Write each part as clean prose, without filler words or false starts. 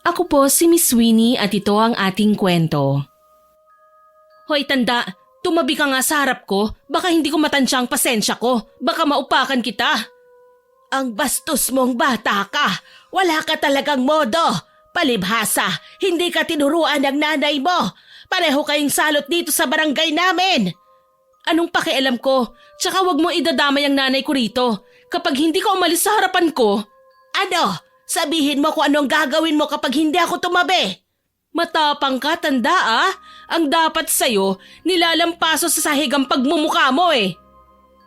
Ako po si Miss Winnie at ito ang ating kwento. Hoy tanda, tumabi ka nga sa harap ko, baka hindi ko matansya ang pasensya ko, baka maupakan kita. Ang bastos mong bata ka, wala ka talagang modo. Palibhasa, hindi ka tinuruan ng nanay mo. Pareho kayong salot dito sa barangay namin. Anong pakialam ko? Tsaka wag mo idadamay ang nanay ko rito. Kapag hindi ka umalis sa harapan ko, ano? Sabihin mo kung anong gagawin mo kapag hindi ako tumabi. Matapang ka, tanda ah. Ang dapat sa'yo, nilalampaso sa sahig ang pagmumukha mo eh.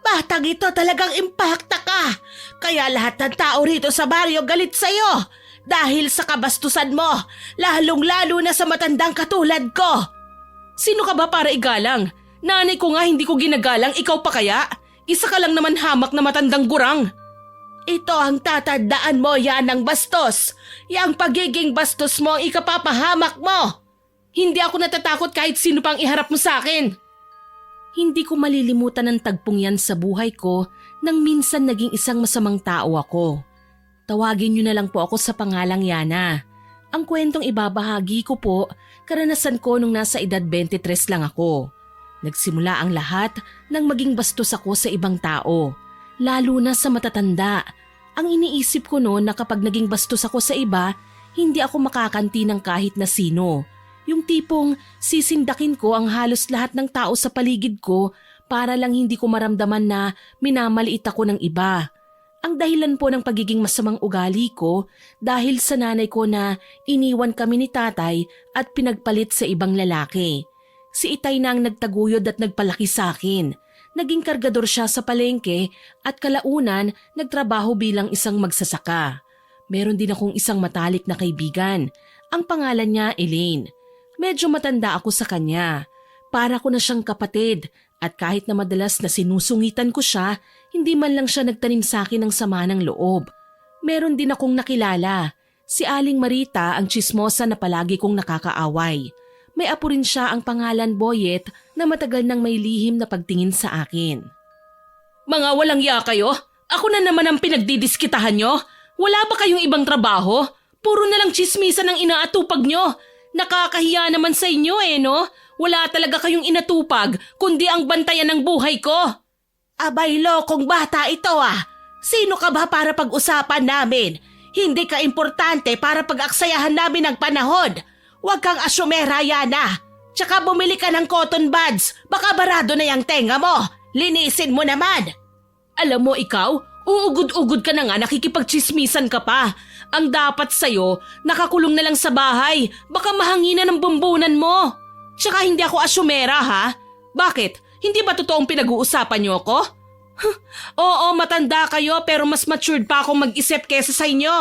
Batang ito talagang impakta ka. Kaya lahat ng tao rito sa baryo galit sa'yo. Dahil sa kabastusan mo, lalong-lalo na sa matandang katulad ko. Sino ka ba para igalang? Nanay ko nga hindi ko ginagalang, ikaw pa kaya? Isa ka lang naman hamak na matandang gurang. Ito ang tatandaan mo yan ng bastos. Yang pagiging bastos mo ang ikapapahamak mo. Hindi ako natatakot kahit sino pang iharap mo sa akin. Hindi ko malilimutan ang tagpong yan sa buhay ko nang minsan naging isang masamang tao ako. Tawagin niyo na lang po ako sa pangalang Yana. Ang kwentong ibabahagi ko po, karanasan ko nung nasa edad 23 lang ako. Nagsimula ang lahat nang maging bastos ako sa ibang tao. Lalo na sa matatanda. Ang iniisip ko noon na kapag naging bastos ako sa iba, hindi ako makakanti ng kahit na sino. Yung tipong sisindakin ko ang halos lahat ng tao sa paligid ko para lang hindi ko maramdaman na minamaliit ako ng iba. Ang dahilan po ng pagiging masamang ugali ko dahil sa nanay ko na iniwan kami ni tatay at pinagpalit sa ibang lalaki. Si Itay na ang nagtaguyod at nagpalaki sa akin. Naging kargador siya sa palengke at kalaunan nagtrabaho bilang isang magsasaka. Meron din akong isang matalik na kaibigan. Ang pangalan niya Elaine. Medyo matanda ako sa kanya. Para ko na siyang kapatid at kahit na madalas na sinusungitan ko siya, hindi man lang siya nagtanim sa akin ng sama ng loob. Meron din akong nakilala. Si Aling Marita ang tsismosa na palagi kong nakakaaway. May apo rin siya ang pangalan Boyet na matagal nang may lihim na pagtingin sa akin. Mga walang ya kayo? Ako na naman ang pinagdidiskitahan nyo? Wala ba kayong ibang trabaho? Puro na lang tsismisan ang inaatupag nyo. Nakakahiya naman sa inyo eh no? Wala talaga kayong inatupag kundi ang bantayan ng buhay ko. Abay lokong bata ito ah. Sino ka ba para pag-usapan namin? Hindi ka importante para pag-aksayahan namin ng panahon. Huwag kang asyumera, Yana. Tsaka bumili ka ng cotton buds. Baka barado na yung tenga mo. Linisin mo naman. Alam mo ikaw, uugod-ugod ka na nga, nakikipagchismisan ka pa. Ang dapat sa'yo, nakakulong na lang sa bahay. Baka mahanginan ng bumbunan mo. Tsaka hindi ako asyumera ha? Bakit? Hindi ba totoong pinag-uusapan niyo ako? Oo, matanda kayo pero mas matured pa akong mag-isip kesa sa inyo.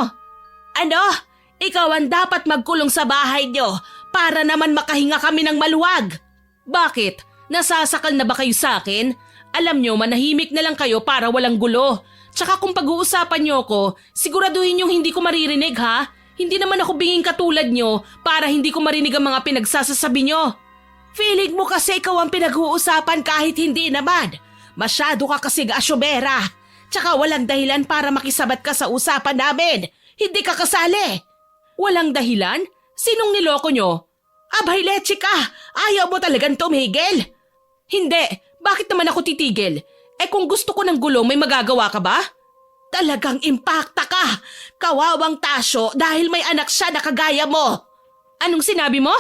Ano? Ikaw ang dapat magkulong sa bahay niyo para naman makahinga kami ng maluwag. Bakit? Nasasakal na ba kayo sa akin? Alam niyo, manahimik na lang kayo para walang gulo. Tsaka kung pag-uusapan niyo ko, siguraduhin niyong hindi ko maririnig ha? Hindi naman ako binging katulad niyo para hindi ko marinig ang mga pinagsasasabi niyo. Feeling mo kasi ikaw ang pinag-uusapan kahit hindi naman. Masyado ka kasi asyomera. Tsaka walang dahilan para makisabat ka sa usapan namin. Hindi ka kasali. Walang dahilan? Sinong niloko nyo? Abay leche ka! Ayaw mo talagang tumigil? Hindi! Bakit naman ako titigil? Eh kung gusto ko ng gulo, may magagawa ka ba? Talagang impakta ka! Kawawang Tasyo dahil may anak siya na kagaya mo! Anong sinabi mo?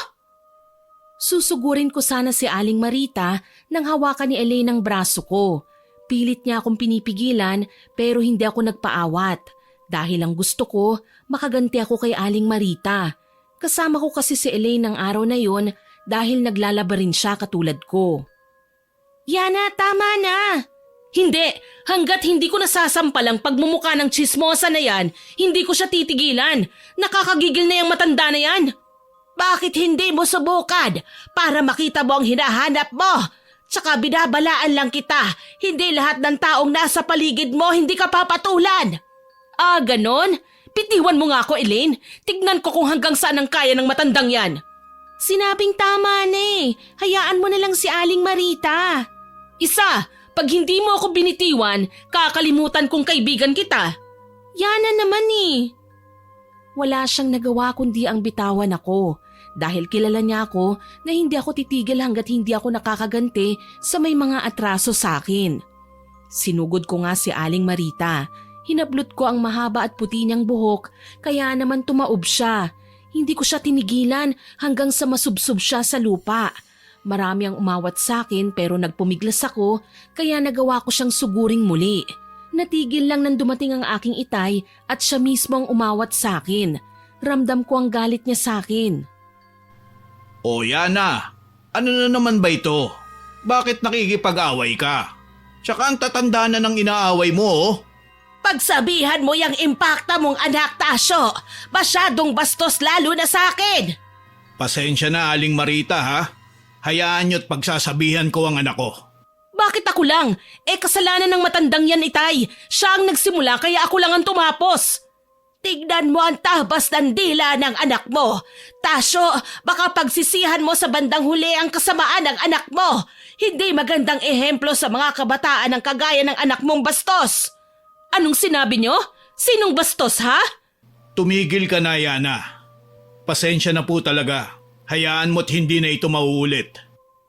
Susugurin ko sana si Aling Marita nang hawakan ni Elaine ang braso ko. Pilit niya akong pinipigilan pero hindi ako nagpaawat. Dahil ang gusto ko, makaganti ako kay Aling Marita. Kasama ko kasi si Elaine ng araw na yon dahil naglalaba rin siya katulad ko. Yana, tama na! Hindi! Hanggat hindi ko nasasampal ang pagmumukha ng tsismosa na yan, hindi ko siya titigilan. Nakakagigil na yung matanda na yan. Bakit hindi mo subukan para makita mo ang hinahanap mo? Tsaka binabalaan lang kita, hindi lahat ng taong nasa paligid mo hindi ka papatulan. Ah, ganon? Pitiwan mo nga ako, Elaine. Tignan ko kung hanggang saan ang kaya ng matandang yan. Sinabing tama na eh. Hayaan mo na lang si Aling Marita. Isa, pag hindi mo ako binitiwan, kakalimutan kong kaibigan kita. Yana naman eh. Wala siyang nagawa kundi ang bitawan ako dahil kilala niya ako na hindi ako titigil hanggat hindi ako nakakaganti sa may mga atraso sa akin. Sinugod ko nga si Aling Marita. Hinablot ko ang mahaba at puti niyang buhok kaya naman tumaob siya. Hindi ko siya tinigilan hanggang sa masubsob siya sa lupa. Marami ang umawat sa akin pero nagpumiglas ako kaya nagawa ko siyang suguring muli. Natigil lang nang dumating ang aking itay at siya mismo ang umawat sa akin. Ramdam ko ang galit niya sa akin. O Yana, ano na naman ba ito? Bakit nakikipag-away ka? Tsaka ang tatanda na ng inaaway mo oh. Pagsabihan mo yung impakta mong anak, Tasyo. Masyadong bastos lalo na sa akin. Pasensya na Aling Marita ha. Hayaan niyo't pagsasabihan ko ang anak ko. Bakit ako lang? Kasalanan ng matandang yan, itay. Siya ang nagsimula kaya ako lang ang tumapos. Tignan mo ang tabas ng dila ng anak mo. Tasyo, baka pagsisihan mo sa bandang huli ang kasamaan ng anak mo. Hindi magandang ehemplo sa mga kabataan ng kagaya ng anak mong bastos. Anong sinabi nyo? Sinong bastos, ha? Tumigil ka na Yana. Pasensya na po talaga. Hayaan mo't hindi na ito mauulit.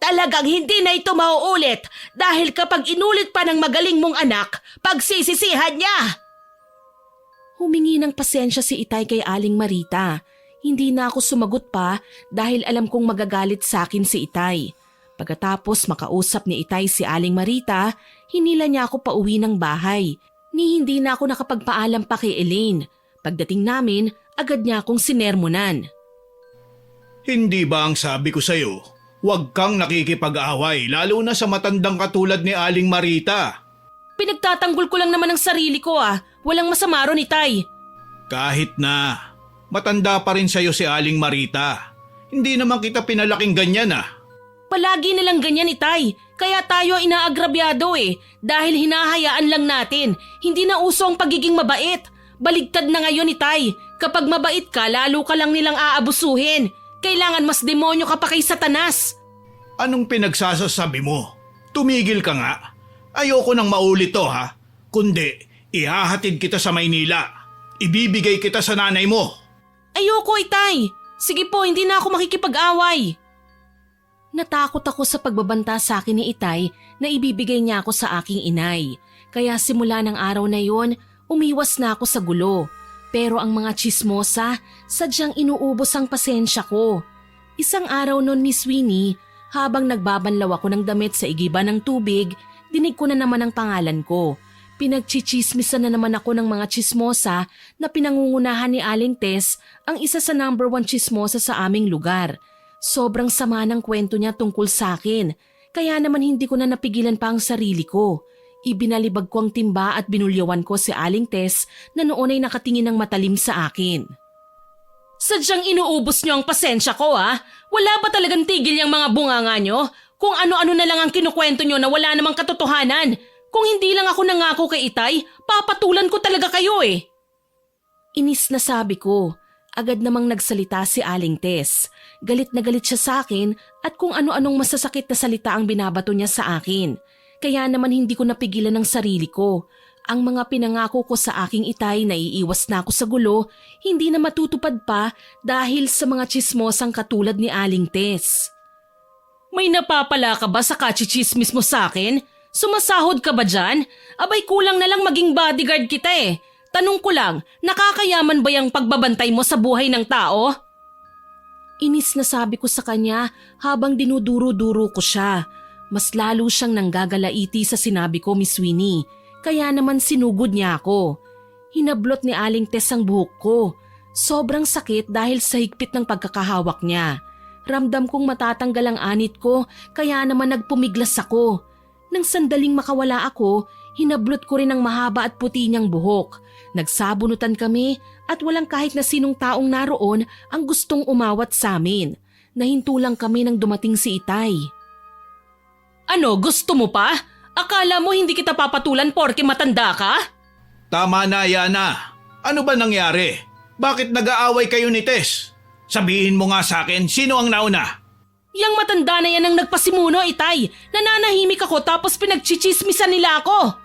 Talagang hindi na ito mauulit dahil kapag inulit pa ng magaling mong anak, pagsisisihan niya. Humingi ng pasensya si itay kay Aling Marita. Hindi na ako sumagot pa dahil alam kong magagalit sa akin si itay. Pagkatapos makausap ni itay si Aling Marita, hinila niya ako pauwi ng bahay. Ni hindi na ako nakapagpaalam pa kay Elaine. Pagdating namin, agad niya akong sinermonan. Hindi ba ang sabi ko sa'yo, huwag kang nakikipag-away lalo na sa matandang katulad ni Aling Marita. Pinagtatanggol ko lang naman ang sarili ko Walang masama ron, itay. Kahit na, matanda pa rin sa'yo si Aling Marita. Hindi naman kita pinalaking ganyan Palagi nilang ganyan, itay. Kaya tayo inaagrabyado dahil hinahayaan lang natin. Hindi na uso ang pagiging mabait. Baligtad na ngayon, itay. Kapag mabait ka, lalo ka lang nilang aabusuhin. Kailangan mas demonyo ka pa kay Satanas. Anong pinagsasasabi mo? Tumigil ka nga. Ayoko nang maulit to Kundi, ihahatid kita sa Maynila. Ibibigay kita sa nanay mo. Ayoko, itay. Sige po, hindi na ako makikipag-away. Natakot ako sa pagbabanta sa akin ni itay na ibibigay niya ako sa aking inay. Kaya simula ng araw na yon, umiwas na ako sa gulo. Pero ang mga tsismosa, sadyang inuubos ang pasensya ko. Isang araw noon, Miss Winnie, habang nagbabanlaw ako ng damit sa igiban ng tubig, dinig ko na naman ang pangalan ko. Pinagchichismisan na naman ako ng mga tsismosa na pinangungunahan ni Aling Tess, ang isa sa #1 tsismosa sa aming lugar. Sobrang sama ng kwento niya tungkol sa akin, kaya naman hindi ko na napigilan pa ang sarili ko. Ibinalibag ko ang timba at binulyawan ko si Aling Tess na noon ay nakatingin ng matalim sa akin. Sadyang inuubos niyo ang pasensya ko Wala ba talagang tigil yung mga bunganga niyo? Kung ano-ano na lang ang kinukwento niyo na wala namang katotohanan. Kung hindi lang ako nangako kay itay, papatulan ko talaga kayo Inis na sabi ko. Agad namang nagsalita si Aling Tess. Galit na galit siya sa akin at kung ano-anong masasakit na salita ang binabato niya sa akin. Kaya naman hindi ko napigilan ang sarili ko. Ang mga pinangako ko sa aking itay na iiwas na ako sa gulo, hindi na matutupad pa dahil sa mga tsismosang katulad ni Aling Tess. May napapala ka ba sa kachichismis mo sa akin? Sumasahod ka ba dyan? Abay kulang na lang maging bodyguard kita Tanong ko lang, nakakayaman ba yung pagbabantay mo sa buhay ng tao? Inis na sabi ko sa kanya habang dinuduro-duro ko siya. Mas lalo siyang nanggagalaiti sa sinabi ko, Miss Winnie. Kaya naman sinugod niya ako. Hinablot ni Aling Tess ang buhok ko. Sobrang sakit dahil sa higpit ng pagkakahawak niya. Ramdam kong matatanggal ang anit ko kaya naman nagpumiglas ako. Nang sandaling makawala ako, hinablot ko rin ang mahaba at puti niyang buhok. Nagsabunutan kami at walang kahit na sinong taong naroon ang gustong umawat sa amin. Nahinto lang kami nang dumating si itay. Ano, gusto mo pa? Akala mo hindi kita papatulan porke matanda ka? Tama na Yana. Ano ba nangyari? Bakit nag-aaway kayo ni Tess? Sabihin mo nga sa akin, sino ang nauna? Yang matanda na yan ang nagpasimuno, itay. Nananahimik ako tapos pinagchichismisan nila ako.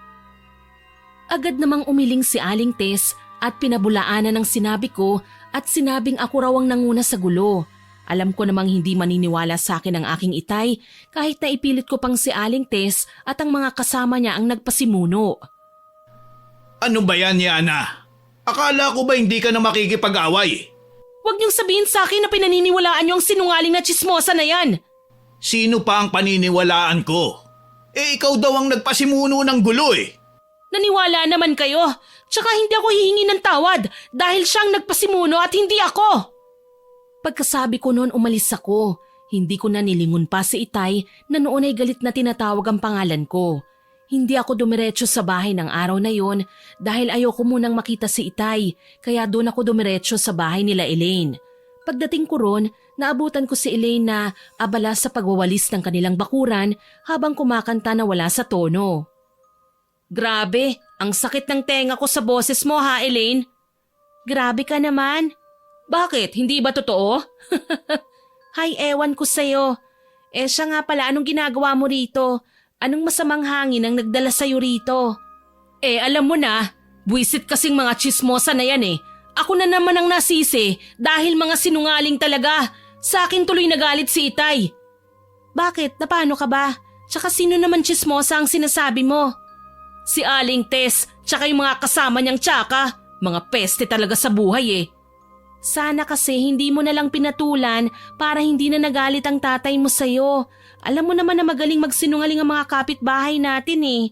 Agad namang umiling si Aling Tess at pinabulaanan ng sinabi ko at sinabing ako raw ang nanguna sa gulo. Alam ko namang hindi maniniwala sa akin ang aking itay kahit na ipilit ko pang si Aling Tess at ang mga kasama niya ang nagpasimuno. Ano ba yan, Yana? Akala ko ba hindi ka na makikipag-away? Huwag niyong sabihin sa akin na pinaniniwalaan niyo ang sinungaling na tsismosa na yan. Sino pa ang paniniwalaan ko? Ikaw daw ang nagpasimuno ng gulo eh. Naniwala naman kayo. Tsaka hindi ako hihingi ng tawad dahil siyang nagpasimuno at hindi ako. Pagkasabi ko noon umalis ako. Hindi ko na nilingon pa si Itay na noon ay galit na tinatawag ang pangalan ko. Hindi ako dumiretso sa bahay ng araw na yon dahil ayoko munang makita si Itay kaya doon ako dumiretso sa bahay nila Elaine. Pagdating ko ron, naabutan ko si Elaine na abala sa pagwawalis ng kanilang bakuran habang kumakanta na wala sa tono. Grabe, ang sakit ng tenga ko sa boses mo ha Elaine. Grabe ka naman. Bakit? Hindi ba totoo? Hay, ewan ko sa'yo. Siya nga pala, anong ginagawa mo rito? Anong masamang hangin ang nagdala sa'yo rito? Alam mo na, buwisit kasing mga tsismosa na yan eh. Ako na naman ang nasisi dahil mga sinungaling talaga. Sa akin tuloy nagalit si Itay. Bakit? Napano ka ba? Tsaka sino naman tsismosa ang sinasabi mo? Si Aling Tess, tsaka yung mga kasama niyang tsaka. Mga peste talaga sa buhay eh. Sana kasi hindi mo na lang pinatulan para hindi na nagalit ang tatay mo sa'yo. Alam mo naman na magaling magsinungaling ang mga kapitbahay natin eh.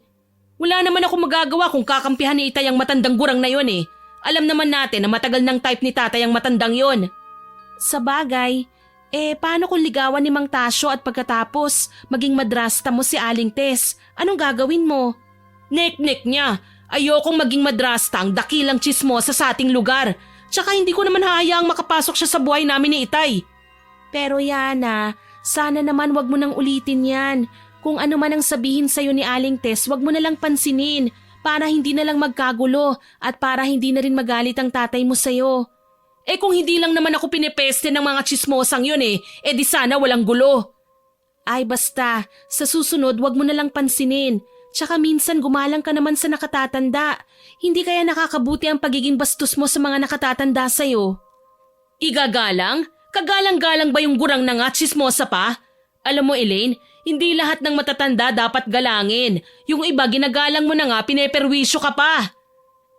Wala naman ako magagawa kung kakampihan ni Itay ang matandang gurang na yon eh. Alam naman natin na matagal ng type ni tatay ang matandang yon. Sa bagay, paano kung ligawan ni Mang Tasyo at pagkatapos maging madrasta mo si Aling Tess? Anong gagawin mo? Nek-nek niya. Ayokong maging madrasta ang dakilang tsismosa sa ating lugar. Tsaka hindi ko naman hahayaang makapasok siya sa buhay namin ni Itay. Pero Yana, sana naman wag mo nang ulitin yan. Kung ano man ang sabihin sa'yo ni Aling Tess, wag mo na lang pansinin para hindi na lang magkagulo at para hindi na rin magalit ang tatay mo sa'yo. Kung hindi lang naman ako pinepeste ng mga tsismosang yun di sana walang gulo. Ay basta, sa susunod wag mo na lang pansinin. Tsaka minsan gumalang ka naman sa nakatatanda. Hindi kaya nakakabuti ang pagiging bastos mo sa mga nakatatanda sa'yo? Igagalang? Kagalang-galang ba yung gurang na nga tsismosa pa? Alam mo Elaine, hindi lahat ng matatanda dapat galangin. Yung iba ginagalang mo na nga, pineperwisyo ka pa.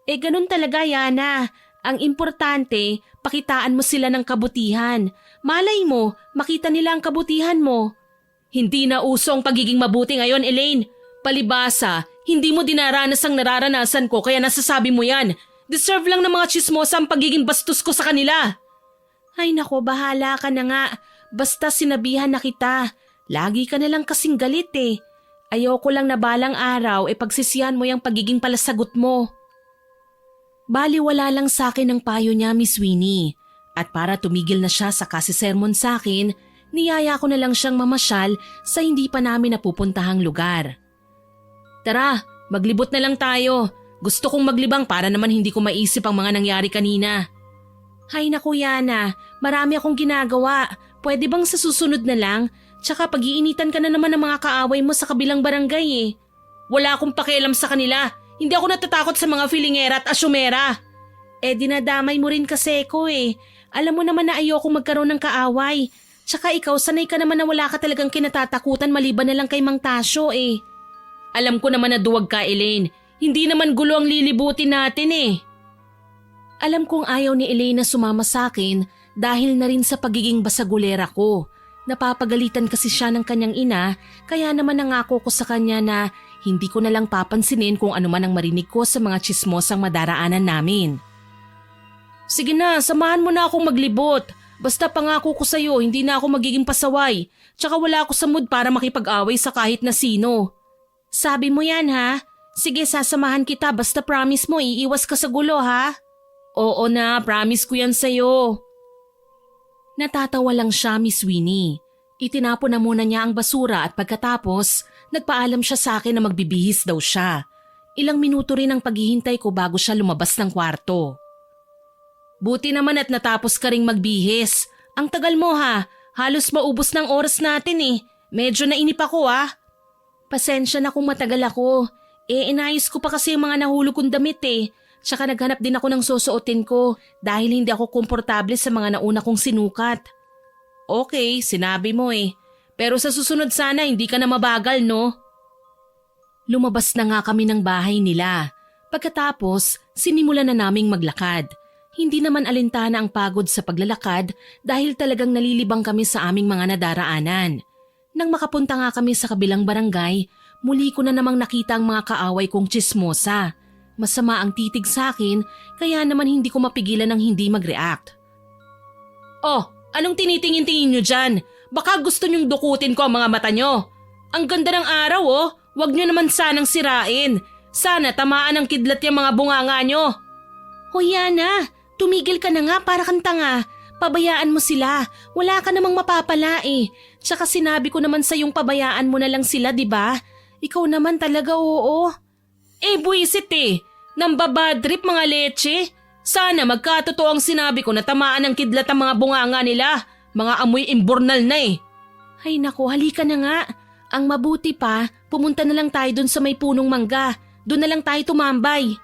Ganun talaga Yana. Ang importante, pakitaan mo sila ng kabutihan. Malay mo, makita nila ang kabutihan mo. Hindi na uso ang pagiging mabuti ngayon Elaine. Palibasa, hindi mo dinaranas ang nararanasan ko kaya nasasabi mo yan. Deserve lang ng mga tsismosa ang pagiging bastos ko sa kanila. Ay nako, bahala ka na nga. Basta sinabihan na kita. Lagi ka na lang kasing galit eh. Ayoko lang na balang araw pagsisihan mo yung pagiging palasagot mo. Baliwala lang sa akin ang payo niya, Miss Winnie. At para tumigil na siya sa kasisermon sa akin, niyaya ko na lang siyang mamasyal sa hindi pa namin napupuntahang lugar. Tara, maglibot na lang tayo. Gusto kong maglibang para naman hindi ko maisip ang mga nangyari kanina. Hay naku Yana, marami akong ginagawa. Pwede bang sa susunod na lang? Tsaka pag-iinitan ka na naman ng mga kaaway mo sa kabilang barangay eh. Wala akong pakialam sa kanila. Hindi ako natatakot sa mga filingera at asyumera. Dinadamay mo rin kasi ko eh. Alam mo naman na ayoko magkaroon ng kaaway. Tsaka ikaw sanay ka naman na wala ka talagang kinatatakutan maliban na lang kay Mang Tasyo eh. Alam ko naman na duwag ka, Elaine. Hindi naman gulo ang lilibutin natin eh. Alam kong ayaw ni Elaine na sumama sa akin dahil na rin sa pagiging basagulera ko. Napapagalitan kasi siya ng kanyang ina kaya naman nangako ko sa kanya na hindi ko na lang papansinin kung ano man ang marinig ko sa mga tsismosang madaraanan namin. Sige na, samahan mo na akong maglibot. Basta pangako ko sa'yo, hindi na ako magiging pasaway. Tsaka wala ako sa mood para makipag-away sa kahit na sino. Sabi mo yan ha? Sige, sasamahan kita basta promise mo iiwas ka sa gulo ha? Oo na, promise ko yan sa'yo. Natatawa lang siya, Miss Winnie. Itinapon na muna niya ang basura at pagkatapos, nagpaalam siya sa akin na magbibihis daw siya. Ilang minuto rin ang paghihintay ko bago siya lumabas ng kwarto. Buti naman at natapos ka ring magbihis. Ang tagal mo ha, halos maubos ng oras natin eh. Medyo nainip ako ah. Pasensya na kung matagal ako. Inayos ko pa kasi yung mga nahulog kong damit eh. Tsaka naghanap din ako ng susuotin ko dahil hindi ako komportable sa mga nauna kong sinukat. Okay, sinabi mo eh. Pero sa susunod sana hindi ka na mabagal, no? Lumabas na nga kami ng bahay nila. Pagkatapos, sinimulan na naming maglakad. Hindi naman alintana ang pagod sa paglalakad dahil talagang nalilibang kami sa aming mga nadaraanan. Nang makapunta nga kami sa kabilang barangay, muli ko na namang nakita ang mga kaaway kong tsismosa. Masama ang titig sa akin, kaya naman hindi ko mapigilan ng hindi mag-react. Oh, anong tinitingin-tingin nyo dyan? Baka gusto nyong dukutin ko ang mga mata nyo. Ang ganda ng araw oh, wag nyo naman sanang sirain. Sana tamaan ng kidlat yung mga bunganga nyo. Hoy Yana, tumigil ka na nga para kang tanga. Pabayaan mo sila, wala ka namang mapapala eh. Tsaka sinabi ko naman sa yung pabayaan mo na lang sila, di ba? Ikaw naman talaga oo. Eh buwisit eh, nambabadrip mga leche. Sana magkatotoo ang sinabi ko na tamaan ng kidlat ang mga bunganga nila. Mga amoy imbornal na eh. Ay nako, halika na nga. Ang mabuti pa, pumunta na lang tayo dun sa may punong mangga. Doon na lang tayo tumambay.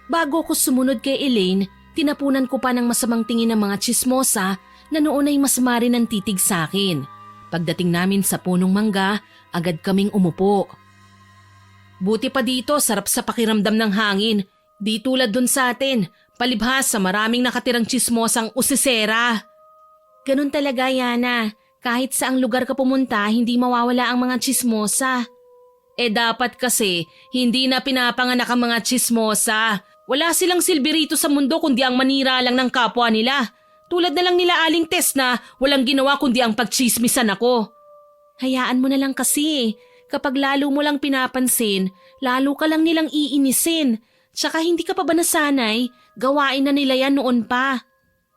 Bago ko sumunod kay Elaine, tinapunan ko pa ng masamang tingin ng mga tsismosa na noon ay masama rin ang titig sa akin. Pagdating namin sa punong mangga, agad kaming umupo. Buti pa dito, sarap sa pakiramdam ng hangin. Di tulad dun sa atin, palibhas sa maraming nakatirang tsismosang usisera. Ganun talaga, Yana. Kahit saang lugar ka pumunta, hindi mawawala ang mga tsismosa. Eh dapat kasi, hindi na pinapanganak ang mga tsismosa. Wala silang silbi rito sa mundo kundi ang manira lang ng kapwa nila. Tulad na lang nila Aling Tess na walang ginawa kundi ang pagtsismisan ako. Hayaan mo na lang kasi. Kapag lalo mo lang pinapansin, lalo ka lang nilang iinisin. Tsaka hindi ka pa ba nasanay? Gawain na nila yan noon pa.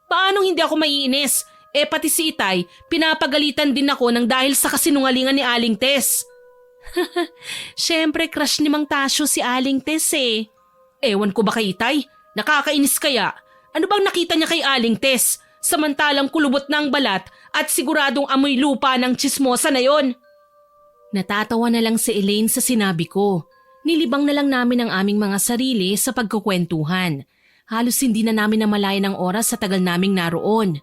Paano hindi ako maiinis? Eh pati si Itay, pinapagalitan din ako ng dahil sa kasinungalingan ni Aling Tess. Siyempre crush ni Mang Tasyo si Aling Tess eh. Ewan ko ba kay Itay? Nakakainis kaya? Ano bang nakita niya kay Aling Tess? Samantalang kulubot na ang balat at siguradong amoy lupa ng tsismosa na yon. Natatawa na lang si Elaine sa sinabi ko. Nilibang na lang namin ang aming mga sarili sa pagkukwentuhan. Halos hindi na namin namalayan ang oras sa tagal naming naroon.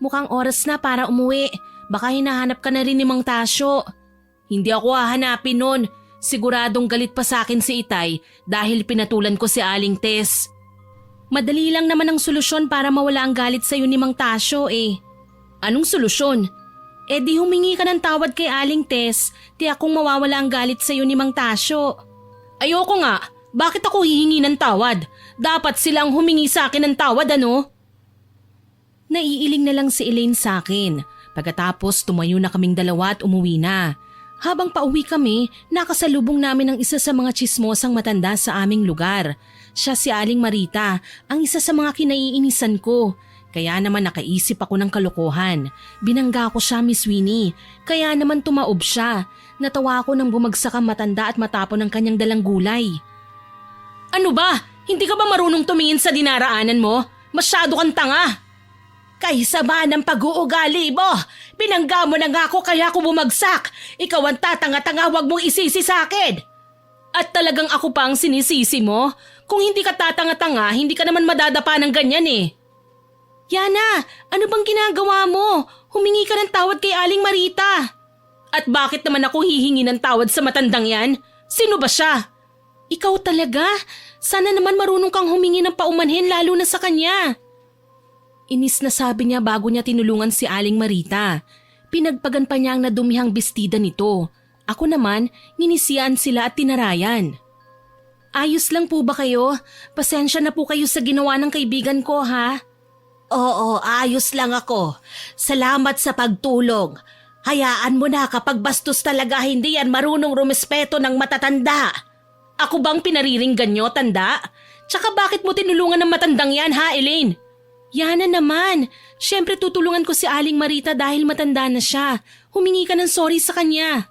Mukhang oras na para umuwi. Baka hinahanap ka na rin ni Mang Tasyo. Hindi ako hahanapin nun. Siguradong galit pa sa akin si Itay dahil pinatulan ko si Aling Tess. Madali lang naman ang solusyon para mawala ang galit sa'yo ni Mang Tasyo eh. Anong solusyon? Eh di humingi ka ng tawad kay Aling Tess, di akong mawawala ang galit sa'yo ni Mang Tasyo. Ayoko nga, bakit ako hihingi ng tawad? Dapat silang humingi sa akin ng tawad ano? Naiiling na lang si Elaine sa akin. Pagkatapos tumayo na kaming dalawa at umuwi na. Habang pauwi kami, nakasalubong namin ang isa sa mga tsismosang matanda sa aming lugar. Siya si Aling Marita, ang isa sa mga kinaiinisan ko. Kaya naman nakaisip ako ng kalokohan. Binangga ko siya, Miss Winnie. Kaya naman tumaob siya. Natawa ako nang bumagsak ang matanda at matapon ng kanyang dalang gulay. Ano ba? Hindi ka ba marunong tumingin sa dinaraanan mo? Masyado kang tanga! Kaysa ba ng pag-uugali mo? Binangga mo na nga ako kaya ako bumagsak. Ikaw ang tatanga-tanga, wag mong isisi sa akin. At talagang ako pa ang sinisisi mo? Kung hindi ka tatanga-tanga, hindi ka naman madadapa ng ganyan eh. Yana, ano bang ginagawa mo? Humingi ka ng tawad kay Aling Marita. At bakit naman ako hihingi ng tawad sa matandang yan? Sino ba siya? Ikaw talaga? Sana naman marunong kang humingi ng paumanhin lalo na sa kanya. Inis na sabi niya bago niya tinulungan si Aling Marita. Pinagpagan pa niya ang nadumihang bestida nito. Ako naman, ninisiyan sila at tinarayan. Ayos lang po ba kayo? Pasensya na po kayo sa ginawa ng kaibigan ko ha? Oo, ayos lang ako. Salamat sa pagtulong. Hayaan mo na kapag bastos talaga hindi yan marunong rumespeto ng matatanda. Ako bang pinariringgan nyo, tanda? Tsaka bakit mo tinulungan ng matandang yan ha, Elaine? Yana naman, syempre tutulungan ko si Aling Marita dahil matanda na siya. Humingi ka ng sorry sa kanya.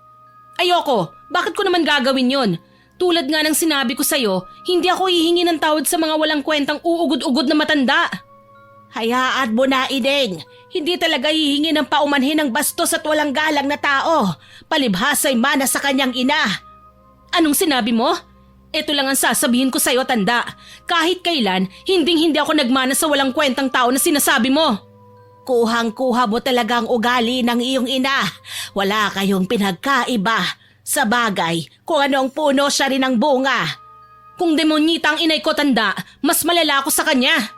Ayoko, bakit ko naman gagawin yon? Tulad nga ng sinabi ko sa'yo, hindi ako hihingi ng tawad sa mga walang kwentang uugod-ugod na matanda. Hayaan mo na, Ideng. Hindi talaga hihingi ng paumanhin ng bastos at walang galang na tao. Palibhas ay mana sa kanyang ina. Anong sinabi mo? Ito lang ang sasabihin ko sa'yo, tanda. Kahit kailan, hindi ako nagmana sa walang kwentang tao na sinasabi mo. Kuhang-kuha mo talaga ang ugali ng iyong ina. Wala kayong pinagkaiba. Sa bagay, kung ano ang puno siya rin ang bunga. Kung demonyita ang inay ko, tanda, mas malala ako sa kanya.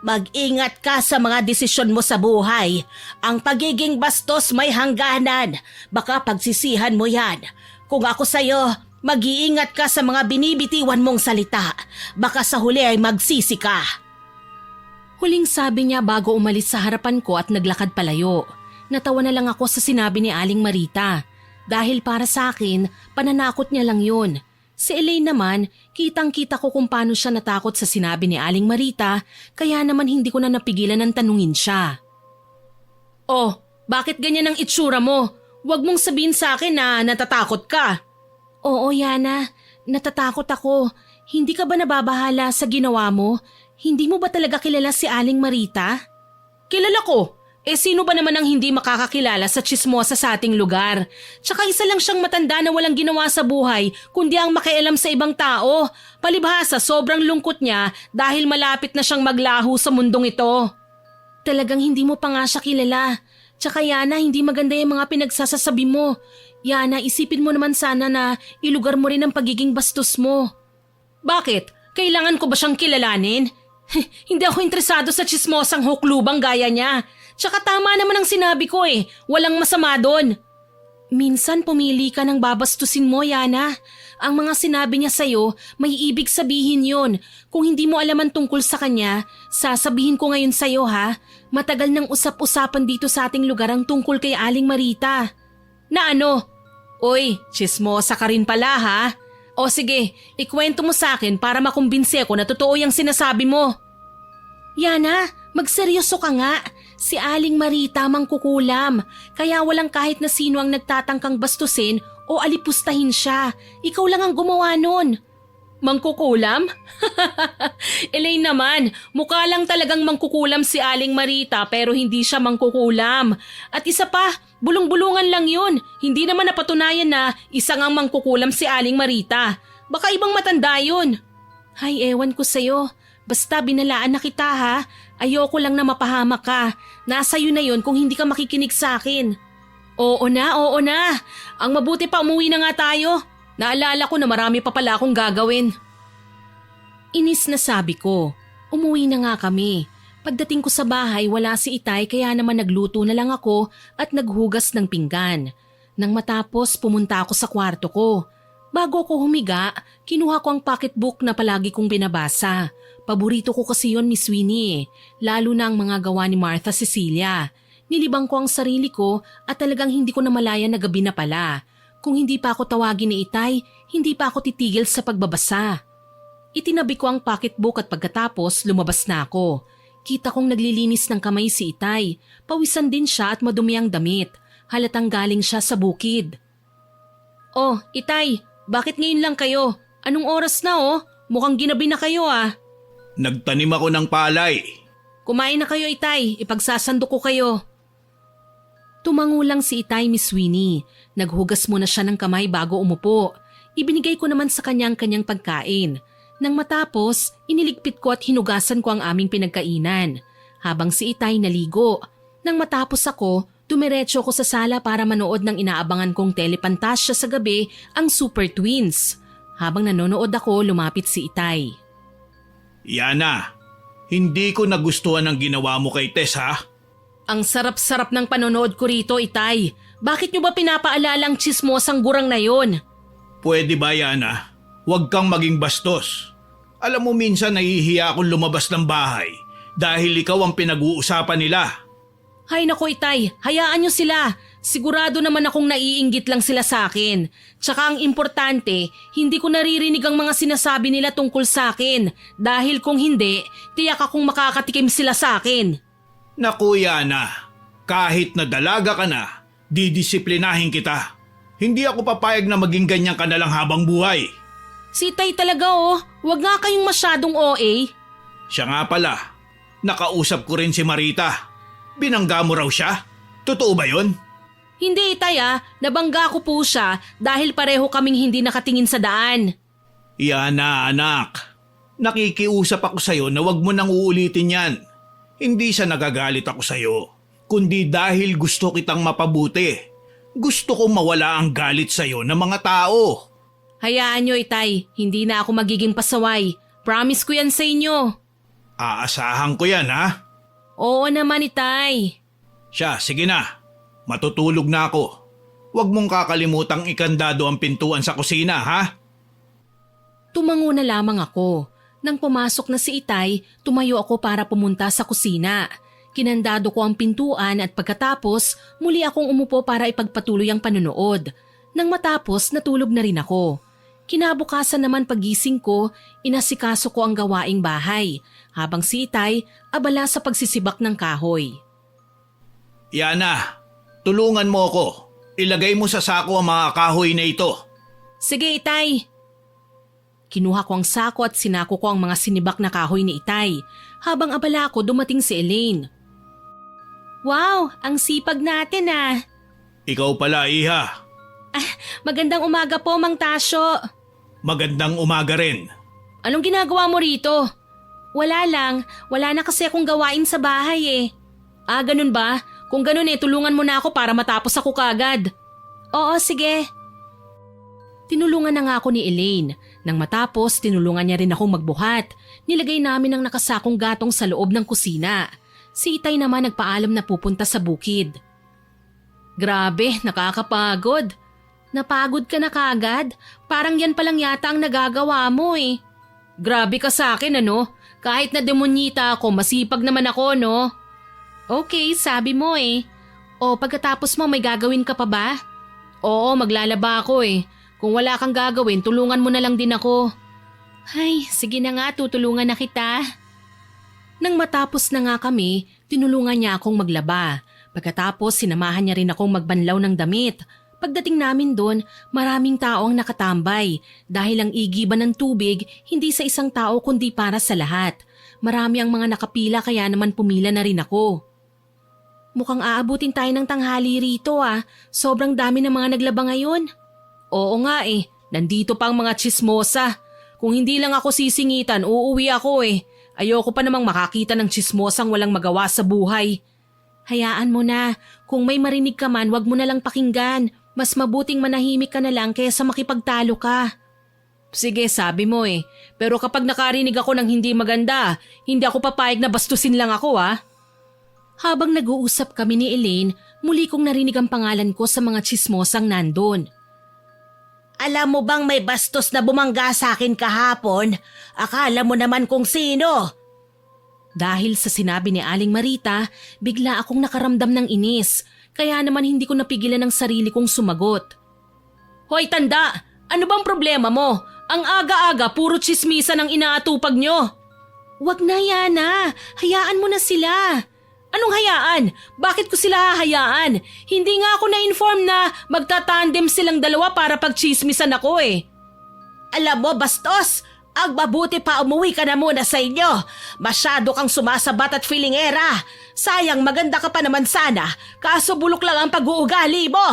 Mag-ingat ka sa mga desisyon mo sa buhay. Ang pagiging bastos may hangganan. Baka pagsisihan mo yan. Kung ako sa'yo, mag-iingat ka sa mga binibitiwan mong salita. Baka sa huli ay magsisi ka. Huling sabi niya bago umalis sa harapan ko at naglakad palayo. Natawa na lang ako sa sinabi ni Aling Marita. Dahil para sa akin, pananakot niya lang yun. Si Elaine naman, kitang-kita ko kung paano siya natakot sa sinabi ni Aling Marita, kaya naman hindi ko na napigilan ng tanungin siya. Oh, bakit ganyan ang itsura mo? Huwag mong sabihin sa akin na natatakot ka. Oo, Yana, natatakot ako. Hindi ka ba nababahala sa ginawa mo? Hindi mo ba talaga kilala si Aling Marita? Kilala ko. Sino ba naman ang hindi makakakilala sa tsismosa sa ating lugar? Tsaka isa lang siyang matanda na walang ginawa sa buhay kundi ang makialam sa ibang tao. Palibhasa sobrang lungkot niya dahil malapit na siyang maglaho sa mundong ito. Talagang hindi mo pa nga siya kilala. Tsaka Yana, hindi maganda yung mga pinagsasasabi mo. Yana, isipin mo naman sana na ilugar mo rin ang pagiging bastos mo. Bakit? Kailangan ko ba siyang kilalanin? Hindi ako interesado sa tsismosang huklubang gaya niya. Tsaka tama naman ang sinabi ko walang masama doon. Minsan pumili ka ng babastusin mo, Yana. Ang mga sinabi niya sa'yo, may ibig sabihin yon. Kung hindi mo alaman tungkol sa kanya, sasabihin ko ngayon sa'yo ha. Matagal nang usap-usapan dito sa ating lugar ang tungkol kay Aling Marita. Na ano? Uy, tsismosa ka rin pala ha? O sige, ikwento mo sa akin para makumbinse ko na totoo yung sinasabi mo. Yana, magseryoso ka nga. Si Aling Marita mangkukulam, kaya walang kahit na sino ang nagtatangkang bastusin o alipustahin siya. Ikaw lang ang gumawa nun. Mangkukulam? Elaine naman, mukha lang talagang mangkukulam si Aling Marita pero hindi siya mangkukulam. At isa pa, bulong-bulungan lang yun. Hindi naman napatunayan na isang ang mangkukulam si Aling Marita. Baka ibang matanda yun. Hay, ewan ko sa'yo. Basta binalaan na kita ha. Ayoko lang na mapahamak ka. Nasa'yo na yun kung hindi ka makikinig sa akin. Oo na. Ang mabuti pa umuwi na nga tayo. Naalala ko na marami pa pala akong gagawin. Inis na sabi ko. Umuwi na nga kami. Pagdating ko sa bahay wala si Itay kaya naman nagluto na lang ako at naghugas ng pinggan. Nang matapos pumunta ako sa kwarto ko. Bago ko humiga, kinuha ko ang pocketbook na palagi kong binabasa. Paborito ko kasi yon, Miss Winnie, lalo na ang mga gawa ni Martha Cecilia. Nilibang ko ang sarili ko at talagang hindi ko namalayan na gabi na pala. Kung hindi pa ako tawagin ni Itay, hindi pa ako titigil sa pagbabasa. Itinabi ko ang pocketbook at pagkatapos lumabas na ako. Kita kong naglilinis ng kamay si Itay. Pawisan din siya at madumi ang damit. Halatang galing siya sa bukid. Oh, Itay, bakit ngayon lang kayo? Anong oras na Mukhang ginabi na kayo Nagtanim ako ng palay. Kumain na kayo, Itay. Ipagsasando ko kayo. Tumango lang si Itay, Miss Winnie. Naghugas muna siya ng kamay bago umupo. Ibinigay ko naman sa kanya ang kanyang pagkain. Nang matapos, iniligpit ko at hinugasan ko ang aming pinagkainan. Habang si Itay naligo. Nang matapos ako, dumiretso ko sa sala para manood ng inaabangan kong telepantasya sa gabi, ang Super Twins. Habang nanonood ako, lumapit si Itay. Yana, hindi ko nagustuhan ang ginawa mo kay Tess ha? Ang sarap-sarap ng panonood ko rito, Itay. Bakit nyo ba pinapaalala ang tsismosang gurang na yon? Pwede ba, Yana? Huwag kang maging bastos. Alam mo minsan nahihiya akong lumabas ng bahay dahil ikaw ang pinag-uusapan nila. Hay nako, Itay, hayaan nyo sila. Sigurado naman akong naiinggit lang sila sa akin. Tsaka ang importante, hindi ko naririnig ang mga sinasabi nila tungkol sa akin. Dahil kung hindi, tiyak akong makakatikim sila sa akin. Naku, Yana, kahit na dalaga ka na, didisiplinahin kita. Hindi ako papayag na maging ganyan ka na lang habang buhay. Si Itay talaga wag nga kayong masyadong OA. Siya nga pala, nakausap ko rin si Marita. Binangga mo raw siya? Totoo ba yun? Hindi, Itay nabangga ko po siya dahil pareho kaming hindi nakatingin sa daan. Yana, anak. Nakikiusap ako sa'yo na wag mo nang uulitin yan. Hindi sa nagagalit ako sa'yo, kundi dahil gusto kitang mapabuti. Gusto kong mawala ang galit sa'yo ng mga tao. Hayaan nyo, Itay. Hindi na ako magiging pasaway. Promise ko yan sa inyo. Aasahan ko yan, ha? Oo naman, Itay. Siya, sige na. Matutulog na ako. Huwag mong kakalimutang ikandado ang pintuan sa kusina, ha? Tumango na lamang ako. Nang pumasok na si Itay, tumayo ako para pumunta sa kusina. Kinandado ko ang pintuan at pagkatapos, muli akong umupo para ipagpatuloy ang panunood. Nang matapos, natulog na rin ako. Kinabukasan naman pagising ko, inasikaso ko ang gawaing bahay, habang si Itay abala sa pagsisibak ng kahoy. Yana, tulungan mo ako. Ilagay mo sa sako ang mga kahoy na ito. Sige, Itay. Kinuha ko ang sako at sinako ko ang mga sinibak na kahoy ni Itay. Habang abala ako, dumating si Elaine. Wow, ang sipag natin ah. Ikaw pala, Iha. Magandang umaga po, Mang Tasyo. Magandang umaga rin. Anong ginagawa mo rito? Wala lang, wala na kasi akong gawain sa bahay eh. Ah, ganun ba? Kung ganun tulungan mo na ako para matapos ako kagad. Oo, sige. Tinulungan na nga ako ni Elaine. Nang matapos, tinulungan niya rin akong magbuhat. Nilagay namin ang nakasakong gatong sa loob ng kusina. Si Itay naman nagpaalam na pupunta sa bukid. Grabe, nakakapagod. Napagod ka na kagad? Parang yan palang yata ang nagagawa mo eh. Grabe ka sa akin ano? Kahit na demonyita ako, masipag naman ako no? Okay, sabi mo eh. O pagkatapos mo may gagawin ka pa ba? Oo, maglalaba ako eh. Kung wala kang gagawin, tulungan mo na lang din ako. Ay, sige na nga, tutulungan na kita. Nang matapos na nga kami, tinulungan niya akong maglaba. Pagkatapos, sinamahan niya rin akong magbanlaw ng damit. Pagdating namin doon, maraming tao ang nakatambay dahil ang igiban ng tubig hindi sa isang tao kundi para sa lahat. Marami ang mga nakapila kaya naman pumila na rin ako. Mukhang aabutin tayo ng tanghali rito ah. Sobrang dami ng mga naglaba ngayon. Oo nga eh, nandito pa ang mga tsismosa. Kung hindi lang ako sisingitan, uuwi ako eh. Ayoko pa namang makakita ng tsismosang walang magawa sa buhay. Hayaan mo na, kung may marinig ka man, wag mo na lang pakinggan. Mas mabuting manahimik ka na lang kaysa makipagtalo ka. Sige, sabi mo eh. Pero kapag nakarinig ako ng hindi maganda, hindi ako papayag na bastusin lang ako ah. Habang nag-uusap kami ni Elaine, muli kong narinig ang pangalan ko sa mga tsismosang nandun. Alam mo bang may bastos na bumangga sa akin kahapon? Akala mo naman kung sino. Dahil sa sinabi ni Aling Marita, bigla akong nakaramdam ng inis. Kaya naman hindi ko napigilan ang sarili kong sumagot. Hoy tanda, ano bang problema mo? Ang aga-aga puro tsismisan ang inaatupag nyo. Wag na Yana, hayaan mo na sila. Anong hayaan? Bakit ko sila hahayaan? Hindi nga ako na-inform na magtatandem silang dalawa para pagchismisan ako eh. Alam mo bastos, ang mabuti pa umuwi ka na muna sa inyo. Masyado kang sumasabat at filingera. Sayang maganda ka pa naman sana, kaso bulok lang ang pag-uugali mo.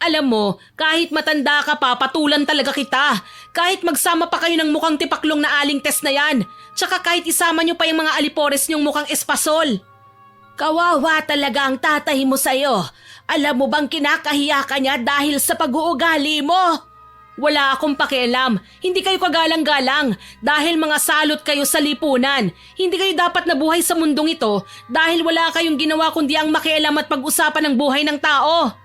Alam mo, kahit matanda ka pa, patulan talaga kita. Kahit magsama pa kayo ng mukhang tipaklong na aling test na yan. Tsaka kahit isama nyo pa yung mga alipores nyong mukhang espasol. Kawawa talaga ang tatay mo sa'yo. Alam mo bang kinakahiya ka niya dahil sa pag-uugali mo? Wala akong pakialam. Hindi kayo kagalang-galang dahil mga salot kayo sa lipunan. Hindi kayo dapat nabuhay sa mundong ito dahil wala kayong ginawa kundi ang makialam at pag-usapan ng buhay ng tao.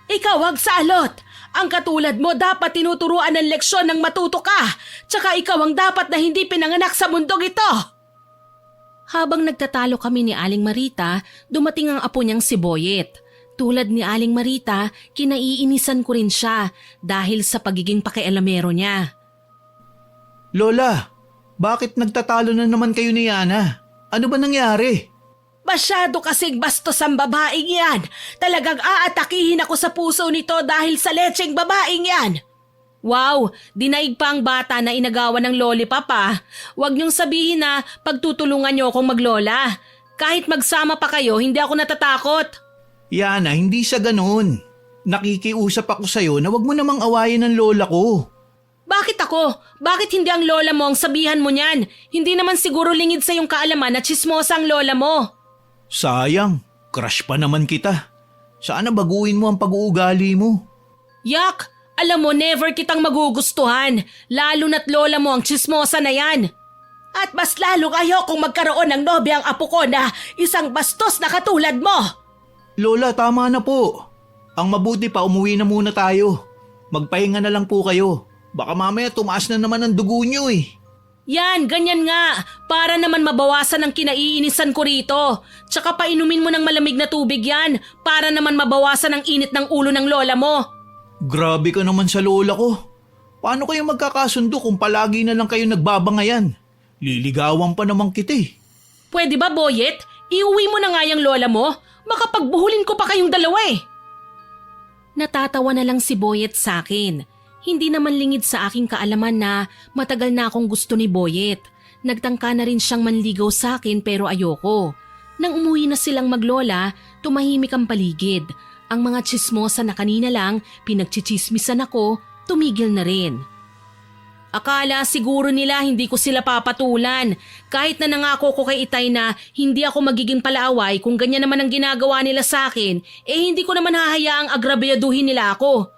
Ikaw ang salot. Ang katulad mo dapat tinuturuan ng leksyon ng matuto ka. Tsaka ikaw ang dapat na hindi pinanganak sa mundong ito. Habang nagtatalo kami ni Aling Marita, dumating ang apo niyang si Boyet. Tulad ni Aling Marita, kinaiinisan ko rin siya dahil sa pagiging pakialamero niya. Lola, bakit nagtatalo na naman kayo ni Yana? Ano ba nangyari? Masyado kasing bastos ang babaeng yan. Talagang aatakihin ako sa puso nito dahil sa lecheng babaeng yan. Wow, dinaig pa ang bata na inagawan ng lollipop ah. Huwag niyong sabihin na pagtutulungan niyo akong maglola. Kahit magsama pa kayo, hindi ako natatakot. Yana, hindi sa ganun. Nakikiusap ako sa'yo na wag mo namang awayin ng lola ko. Bakit ako? Bakit hindi ang lola mo ang sabihan mo niyan? Hindi naman siguro lingid sa yung kaalaman na tsismosa ang lola mo. Sayang, crush pa naman kita. Sana baguhin mo ang pag-uugali mo. Yak! Alam mo, never kitang magugustuhan. Lalo na't lola mo ang tsismosa na yan. At mas lalo ayokong magkaroon ng nobya ang apo ko na isang bastos na katulad mo. Lola, tama na po. Ang mabuti pa, umuwi na muna tayo. Magpahinga na lang po kayo. Baka mamaya tumaas na naman ang dugo niyo eh. Yan, ganyan nga. Para naman mabawasan ang kinaiinisan ko rito. Tsaka painumin mo ng malamig na tubig yan. Para naman mabawasan ang init ng ulo ng lola mo. Grabe ka naman sa lola ko. Paano kayo magkakasundo kung palagi na lang kayo nagbabangayan? Liligawan pa naman kita eh. Pwede ba, Boyet? Iuwi mo na nga yung lola mo. Makapagbuhulin ko pa kayong dalawa eh. Natatawa na lang si Boyet sa akin. Hindi naman lingid sa aking kaalaman na matagal na akong gusto ni Boyet. Nagtangka na rin siyang manligaw sa akin pero ayoko. Nang umuwi na silang maglola, tumahimik ang paligid. Ang mga tsismosa na kanina lang pinagchichismisan ako, tumigil na rin. Akala siguro nila hindi ko sila papatulan. Kahit na nangako ko kay Itay na hindi ako magiging palaaway kung ganyan naman ang ginagawa nila sa akin, hindi ko naman hahayaang agrabyaduhin nila ako.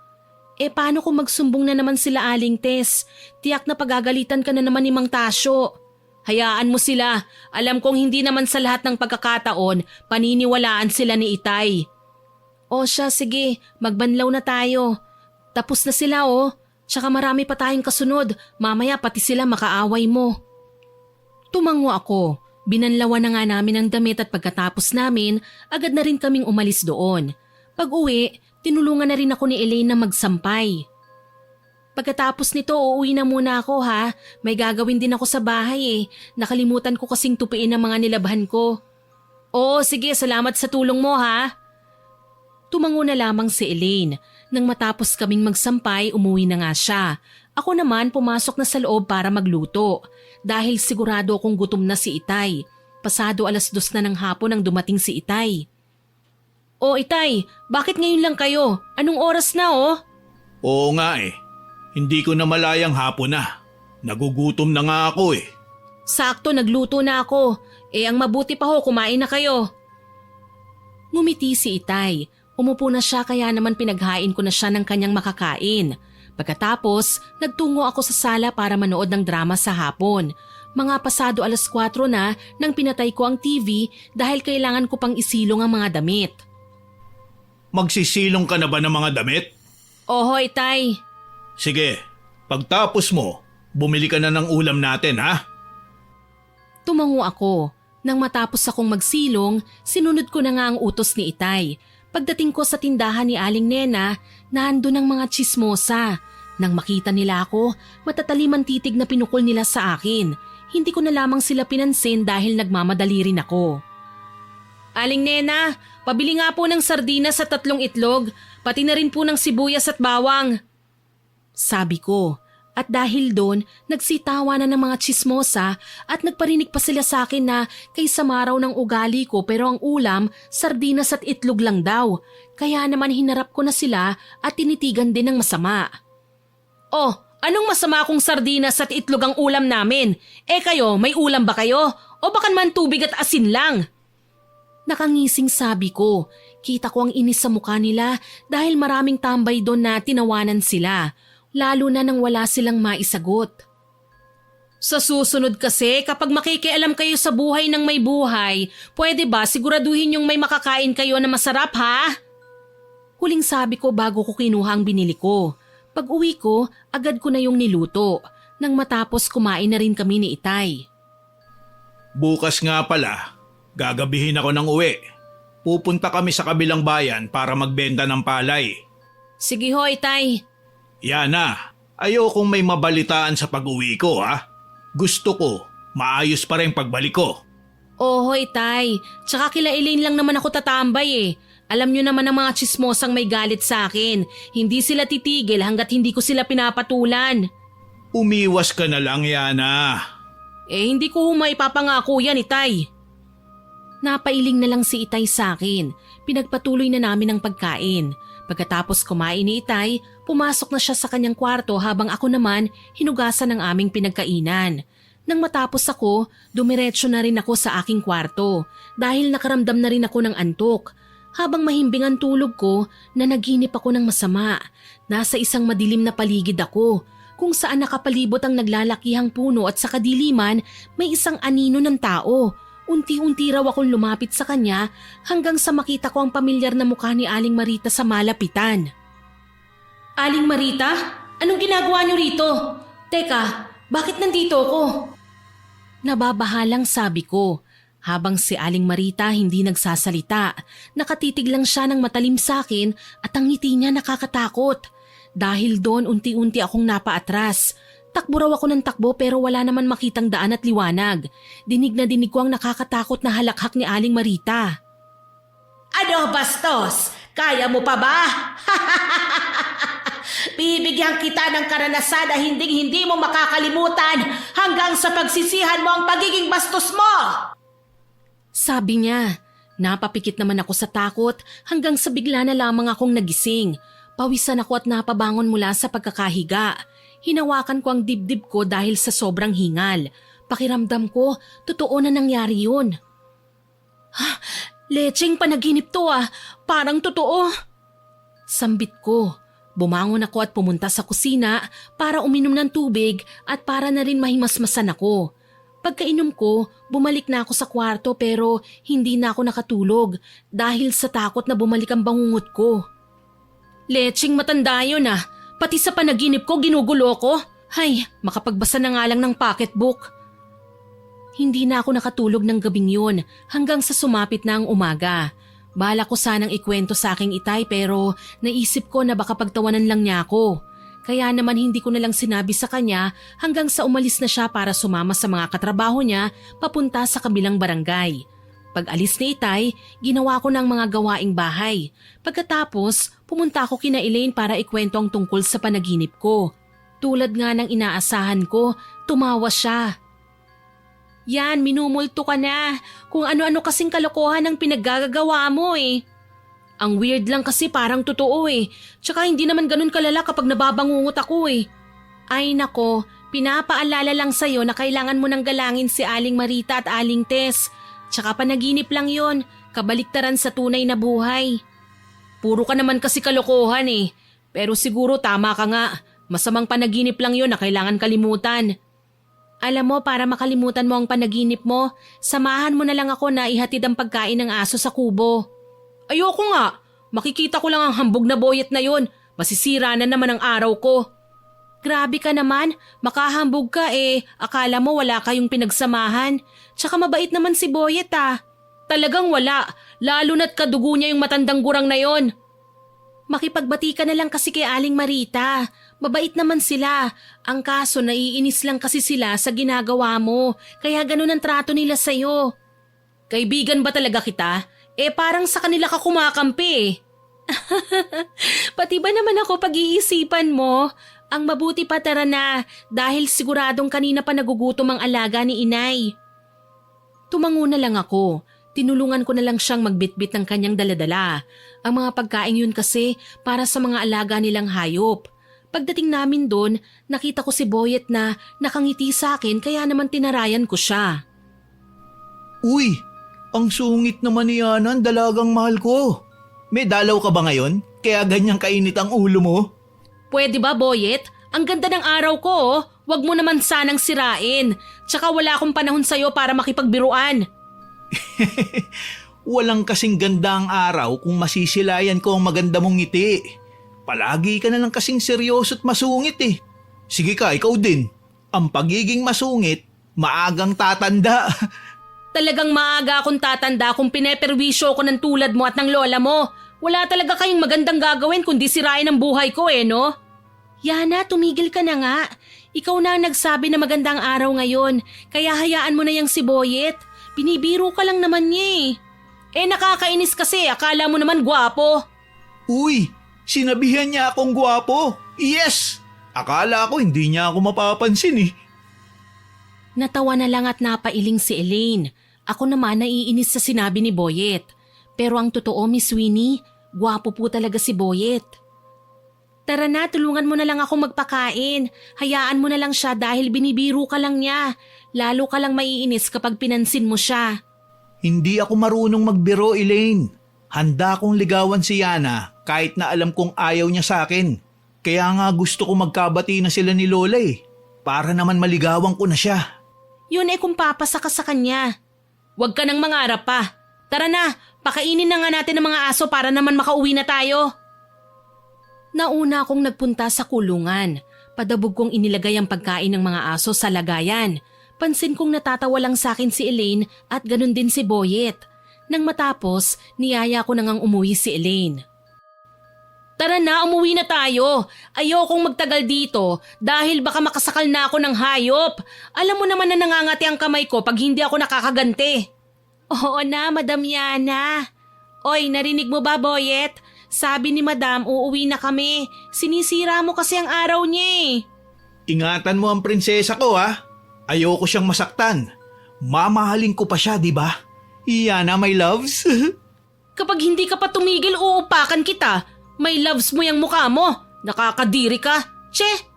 Paano kung magsumbong na naman sila Aling Tess? Tiyak na pagagalitan ka na naman ni Mang Tasyo. Hayaan mo sila. Alam kong hindi naman sa lahat ng pagkakataon paniniwalaan sila ni Itay. O siya, sige, magbanlaw na tayo. Tapos na sila Tsaka marami pa tayong kasunod, mamaya pati sila makaaway mo. Tumango ako, binanlawan na nga namin ang damit at pagkatapos namin, agad na rin kaming umalis doon. Pag-uwi, tinulungan na rin ako ni Elaine na magsampay. Pagkatapos nito, uuwi na muna ako ha. May gagawin din ako sa bahay eh. Nakalimutan ko kasing tupiin ang mga nilabhan ko. Oo, sige, salamat sa tulong mo ha. Tumango na lamang si Elaine. Nang matapos kaming magsampay, umuwi na nga siya. Ako naman pumasok na sa loob para magluto. Dahil sigurado akong gutom na si Itay. Pasado 2:00 na ng hapon nang dumating si Itay. O Itay, bakit ngayon lang kayo? Anong oras na Oo nga eh. Hindi ko na malayang hapon na. Nagugutom na nga ako eh. Sakto, nagluto na ako. Ang mabuti pa kumain na kayo. Ngumiti si Itay. Umupo na siya kaya naman pinaghain ko na siya ng kanyang makakain. Pagkatapos, nagtungo ako sa sala para manood ng drama sa hapon. Mga pasado 4:00 na nang pinatay ko ang TV dahil kailangan ko pang isilong ang mga damit. Magsisilong ka na ba ng mga damit? Oho, Itay. Sige, pagtapos mo, bumili ka na ng ulam natin ha? Tumango ako. Nang matapos akong magsilong, sinunod ko na nga ang utos ni Itay. Pagdating ko sa tindahan ni Aling Nena, naandun ang mga tsismosa. Nang makita nila ako, matatalimang titig na pinukol nila sa akin. Hindi ko na lamang sila pinansin dahil nagmamadali rin ako. Aling Nena, pabili nga po ng sardinas sa 3 itlog, pati na rin po ng sibuyas at bawang. Sabi ko. At dahil doon, nagsitawa na ng mga tsismosa at nagparinig pa sila sa akin na kaysa maraw ng ugali ko pero ang ulam, sardinas at itlog lang daw. Kaya naman hinarap ko na sila at tinitigan din ng masama. Oh, anong masama kung sardinas at itlog ang ulam namin? Kayo, may ulam ba kayo? O baka man tubig at asin lang? Nakangising sabi ko. Kita ko ang inis sa mukha nila dahil maraming tambay doon na tinawanan sila. Lalo na nang wala silang maisagot. Sa susunod kasi, kapag makikialam kayo sa buhay ng may buhay, pwede ba siguraduhin yung may makakain kayo na masarap ha? Huling sabi ko bago ko kinuha ang binili ko. Pag uwi ko, agad ko na yung niluto. Nang matapos kumain na rin kami ni Itay. Bukas nga pala, gagabihin ako ng uwi. Pupunta kami sa kabilang bayan para magbenta ng palay. Sige ho, Itay. Yana, ayokong may mabalitaan sa pag-uwi ko ha. Gusto ko, maayos pa rin pagbalik ko. Oho, Itay. Tsaka kila Elaine lang naman ako tatambay eh. Alam nyo naman ang mga tsismosang may galit sa akin. Hindi sila titigil hanggat hindi ko sila pinapatulan. Umiwas ka na lang, Yana. Hindi ko maipapangako yan, Itay. Napailing na lang si Itay sa akin. Pinagpatuloy na namin ang pagkain. Pagkatapos kumain ni Itay, pumasok na siya sa kanyang kwarto habang ako naman hinugasan ang aming pinagkainan. Nang matapos ako, dumiretso na rin ako sa aking kwarto dahil nakaramdam na rin ako ng antok. Habang mahimbing ang tulog ko, nanaginip ako ng masama. Nasa isang madilim na paligid ako, kung saan nakapalibot ang naglalakihang puno at sa kadiliman may isang anino ng tao. Unti-unti raw akong lumapit sa kanya hanggang sa makita ko ang pamilyar na mukha ni Aling Marita sa malapitan. Aling Marita? Anong ginagawa niyo rito? Teka, bakit nandito ako? Nababahalang sabi ko. Habang si Aling Marita hindi nagsasalita, nakatitig lang siya ng matalim sa akin at ang ngiti niya nakakatakot. Dahil doon unti-unti akong napaatras. Takbo raw ako ng takbo pero wala naman makitang daan at liwanag. Dinig na dinig ko ang nakakatakot na halakhak ni Aling Marita. Ano bastos? Kaya mo pa ba? Bibigyan kita ng karanasan na hindi mo makakalimutan hanggang sa pagsisihan mo ang pagiging bastos mo! Sabi niya. Napapikit naman ako sa takot hanggang sa bigla na lamang akong nagising. Pawisan ako at napabangon mula sa pagkakahiga. Hinawakan ko ang dibdib ko dahil sa sobrang hingal. Pakiramdam ko, totoo na nangyari yun. Lecheng panaginip to parang totoo. Sambit ko. Bumangon ako at pumunta sa kusina para uminom ng tubig at para na rin mahimasmasan ako. Pagkainom ko, bumalik na ako sa kwarto pero hindi na ako nakatulog dahil sa takot na bumalik ang bangungot ko. Lecheng matanda yun Pati sa panaginip ko ginugulo ko. Hay, makapagbasa na nga lang ng pocketbook. Hindi na ako nakatulog ng gabing yun hanggang sa sumapit na ang umaga. Bala ko sanang ikwento sa aking Itay pero naisip ko na baka pagtawanan lang niya ako. Kaya naman hindi ko na lang sinabi sa kanya hanggang sa umalis na siya para sumama sa mga katrabaho niya papunta sa kabilang barangay. Pag alis ni Itay, ginawa ko ng mga gawaing bahay. Pagkatapos, pumunta ako kina Elaine para ikwento ang tungkol sa panaginip ko. Tulad nga ng inaasahan ko, tumawa siya. Yan, minumulto ka na. Kung ano-ano kasing kalokohan ang pinaggagawa mo Ang weird lang kasi parang totoo Tsaka hindi naman ganun kalala kapag nababangungot ako Ay nako, pinapaalala lang sa'yo na kailangan mo nang galangin si Aling Marita at Aling Tess. Tsaka panaginip lang yon, kabaliktaran sa tunay na buhay. Puro ka naman kasi kalokohan Pero siguro tama ka nga, masamang panaginip lang yon na kailangan kalimutan. Alam mo, para makalimutan mo ang panaginip mo, samahan mo na lang ako na ihatid ang pagkain ng aso sa kubo. Ayoko nga. Makikita ko lang ang hambog na boyet na yon. Masisira na naman ang araw ko. Grabe ka naman. Makahambog ka Akala mo wala kayong pinagsamahan. Tsaka mabait naman si boyet Talagang wala. Lalo na't kadugo niya yung matandang gurang na yon. Makipagbati ka na lang kasi kay Aling Marita. Mabait naman sila. Ang kaso naiinis lang kasi sila sa ginagawa mo. Kaya ganun ang trato nila sa'yo. Kaibigan ba talaga kita? Parang sa kanila ka kumakampi Pati ba naman ako pag-iisipan mo? Ang mabuti pa tara na dahil siguradong kanina pa nagugutom ang alaga ni Inay. Tumango na lang ako. Tinulungan ko na lang siyang magbitbit ng kanyang daladala. Ang mga pagkain yun kasi para sa mga alaga nilang hayop. Pagdating namin doon, nakita ko si Boyet na nakangiti sa akin kaya naman tinarayan ko siya. Uy, ang sungit naman ni Yanan, dalagang mahal ko. May dalaw ka ba ngayon? Kaya ganyang kainit ang ulo mo? Pwede ba, Boyet? Ang ganda ng araw ko Wag mo naman sanang sirain. Tsaka wala akong panahon sa'yo para makipagbiruan. Walang kasing ganda ang araw kung masisilayan ko ang maganda mong ngiti. Palagi ka na lang kasing seryoso at masungit Sige ka, ikaw din. Ang pagiging masungit, maagang tatanda. Talagang maaga akong tatanda kung pineperwisyo ko ng tulad mo at ng lola mo. Wala talaga kayong magandang gagawin kundi sirain ang buhay ko no? Yana, tumigil ka na nga. Ikaw na ang nagsabi na magandang araw ngayon. Kaya hayaan mo na yung si Boyet. Binibiro ka lang naman niya nakakainis kasi. Akala mo naman gwapo. Uy, sinabihan niya akong gwapo. Yes! Akala ko hindi niya ako mapapansin Natawa na lang at napailing si Elaine. Ako naman naiinis sa sinabi ni Boyet. Pero ang totoo, Miss Winnie, gwapo po talaga si Boyet. Tara na, tulungan mo na lang ako magpakain. Hayaan mo na lang siya dahil binibiro ka lang niya. Lalo ka lang maiinis kapag pinansin mo siya. Hindi ako marunong magbiro, Elaine. Handa akong ligawan si Yana kahit na alam kong ayaw niya sa akin. Kaya nga gusto ko magkabati na sila ni Lola para naman maligawan ko na siya. Yun kung papasa ka sa kanya. Huwag ka nang mangarap pa. Tara na, pakainin na nga natin ang mga aso para naman makauwi na tayo. Nauna akong nagpunta sa kulungan. Padabog kong inilagay ang pagkain ng mga aso sa lagayan. Pansin kong natatawa lang sa akin si Elaine at ganun din si Boyet. Nang matapos, niyaya ko nang umuwi si Elaine. Tara na, umuwi na tayo. Ayokong magtagal dito dahil baka makasakal na ako ng hayop. Alam mo naman na nangangati ang kamay ko pag hindi ako nakakaganti. Oo na, Madam Yana. Oy, narinig mo ba, Boyet? Sabi ni Madam, uuwi na kami. Sinisira mo kasi ang araw niya Ingatan mo ang prinsesa ko Ayoko siyang masaktan. Mamahalin ko pa siya, di ba? Yana, my loves. Kapag hindi ka pa tumigil, uupakan kita. May loves mo yung mukha mo. Nakakadiri ka. Che!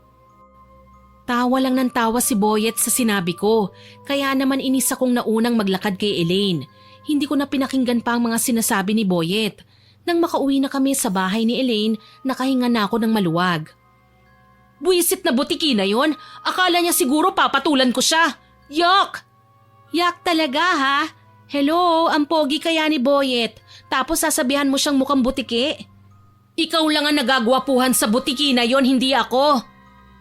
Tawa lang ng tawa si Boyet sa sinabi ko. Kaya naman inis akong naunang maglakad kay Elaine. Hindi ko na pinakinggan pa ang mga sinasabi ni Boyet. Nang makauwi na kami sa bahay ni Elaine, nakahinga na ako ng maluwag. Buwisit na butiki na yon. Akala niya siguro papatulan ko siya. Yuck! Yuck talaga ha? Hello, ang pogi kaya ni Boyet. Tapos sasabihan mo siyang mukhang butiki? Ikaw lang ang nagagwapuhan sa butiki na yon, hindi ako.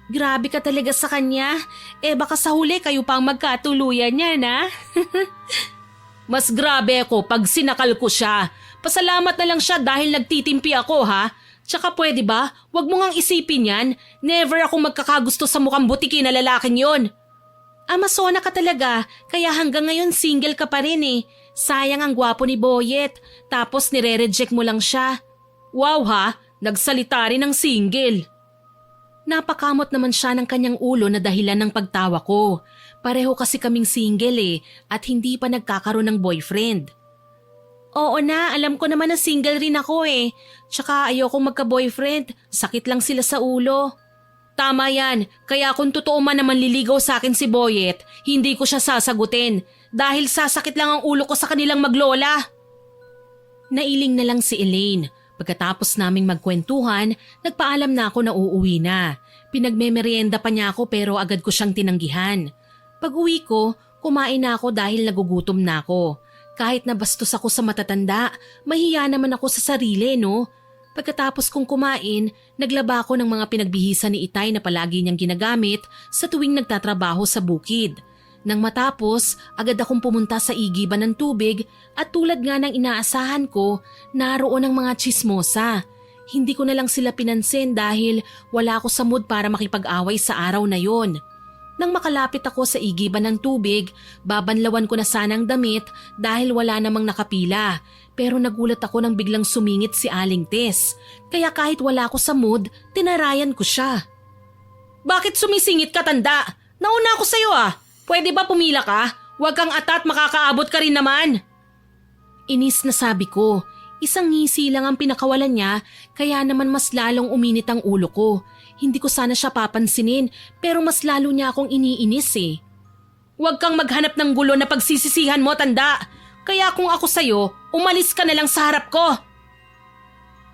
Grabe ka talaga sa kanya. Baka sa huli kayo pang magkatuluyan niya na. Mas grabe ako pag sinakal ko siya. Pasalamat na lang siya dahil nagtitimpi ako ha. Tsaka pwede ba, wag mo ngang isipin yan. Never akong magkakagusto sa mukhang butiki na lalaking yon. Amasona ka talaga, kaya hanggang ngayon single ka pa rin Sayang ang gwapo ni Boyet, tapos nire-reject mo lang siya. Wow ha, nagsalita rin ng single. Napakamot naman siya ng kanyang ulo na dahilan ng pagtawa ko. Pareho kasi kaming single at hindi pa nagkakaroon ng boyfriend. Oo na, alam ko naman na single rin ako Tsaka ayokong magka-boyfriend, sakit lang sila sa ulo. Tama yan, kaya kung totoo man naman liligaw sa akin si Boyet, hindi ko siya sasagutin dahil sasakit lang ang ulo ko sa kanilang maglola. Nailing na lang si Elaine. Pagkatapos naming magkwentuhan, nagpaalam na ako na uuwi na. Pinagmemeryenda pa niya ako pero agad ko siyang tinanggihan. Pag uwi ko, kumain na ako dahil nagugutom na ako. Kahit nabastos ako sa matatanda, mahiya naman ako sa sarili, no? Pagkatapos kong kumain, naglaba ako ng mga pinagbihisan ni Itay na palagi niyang ginagamit sa tuwing nagtatrabaho sa bukid. Nang matapos, agad akong pumunta sa igiban ng tubig at tulad nga ng inaasahan ko, naroon ang mga tsismosa. Hindi ko na lang sila pinansin dahil wala ako sa mood para makipag-away sa araw na yon. Nang makalapit ako sa igiban ng tubig, babanlawan ko na sanang damit dahil wala namang nakapila. Pero nagulat ako nang biglang sumingit si Aling Tess. Kaya kahit wala ako sa mood, tinarayan ko siya. Bakit sumisingit ka, tanda? Nauna ako sa'yo Pwede ba pumila ka? Huwag kang atat, makakaabot ka rin naman. Inis na sabi ko. Isang ngisi lang ang pinakawalan niya, kaya naman mas lalong uminit ang ulo ko. Hindi ko sana siya papansinin, pero mas lalo niya akong iniinis Huwag kang maghanap ng gulo na pagsisisihan mo, tanda. Kaya kung ako sa'yo, umalis ka na lang sa harap ko.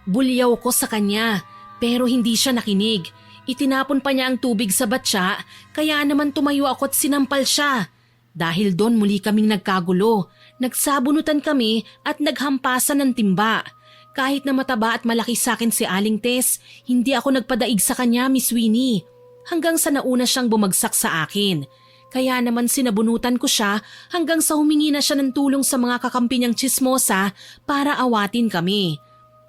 Bulyaw ko sa kanya, pero hindi siya nakinig. Itinapon pa niya ang tubig sa batya, kaya naman tumayo ako at sinampal siya. Dahil doon muli kaming nagkagulo. Nagsabunutan kami at naghampasan ng timba. Kahit na mataba at malaki sa akin si Aling Tess, hindi ako nagpadaig sa kanya, Miss Winnie. Hanggang sa nauna siyang bumagsak sa akin. Kaya naman sinabunutan ko siya hanggang sa humingi na siya ng tulong sa mga kakampi niyang tsismosa para awatin kami.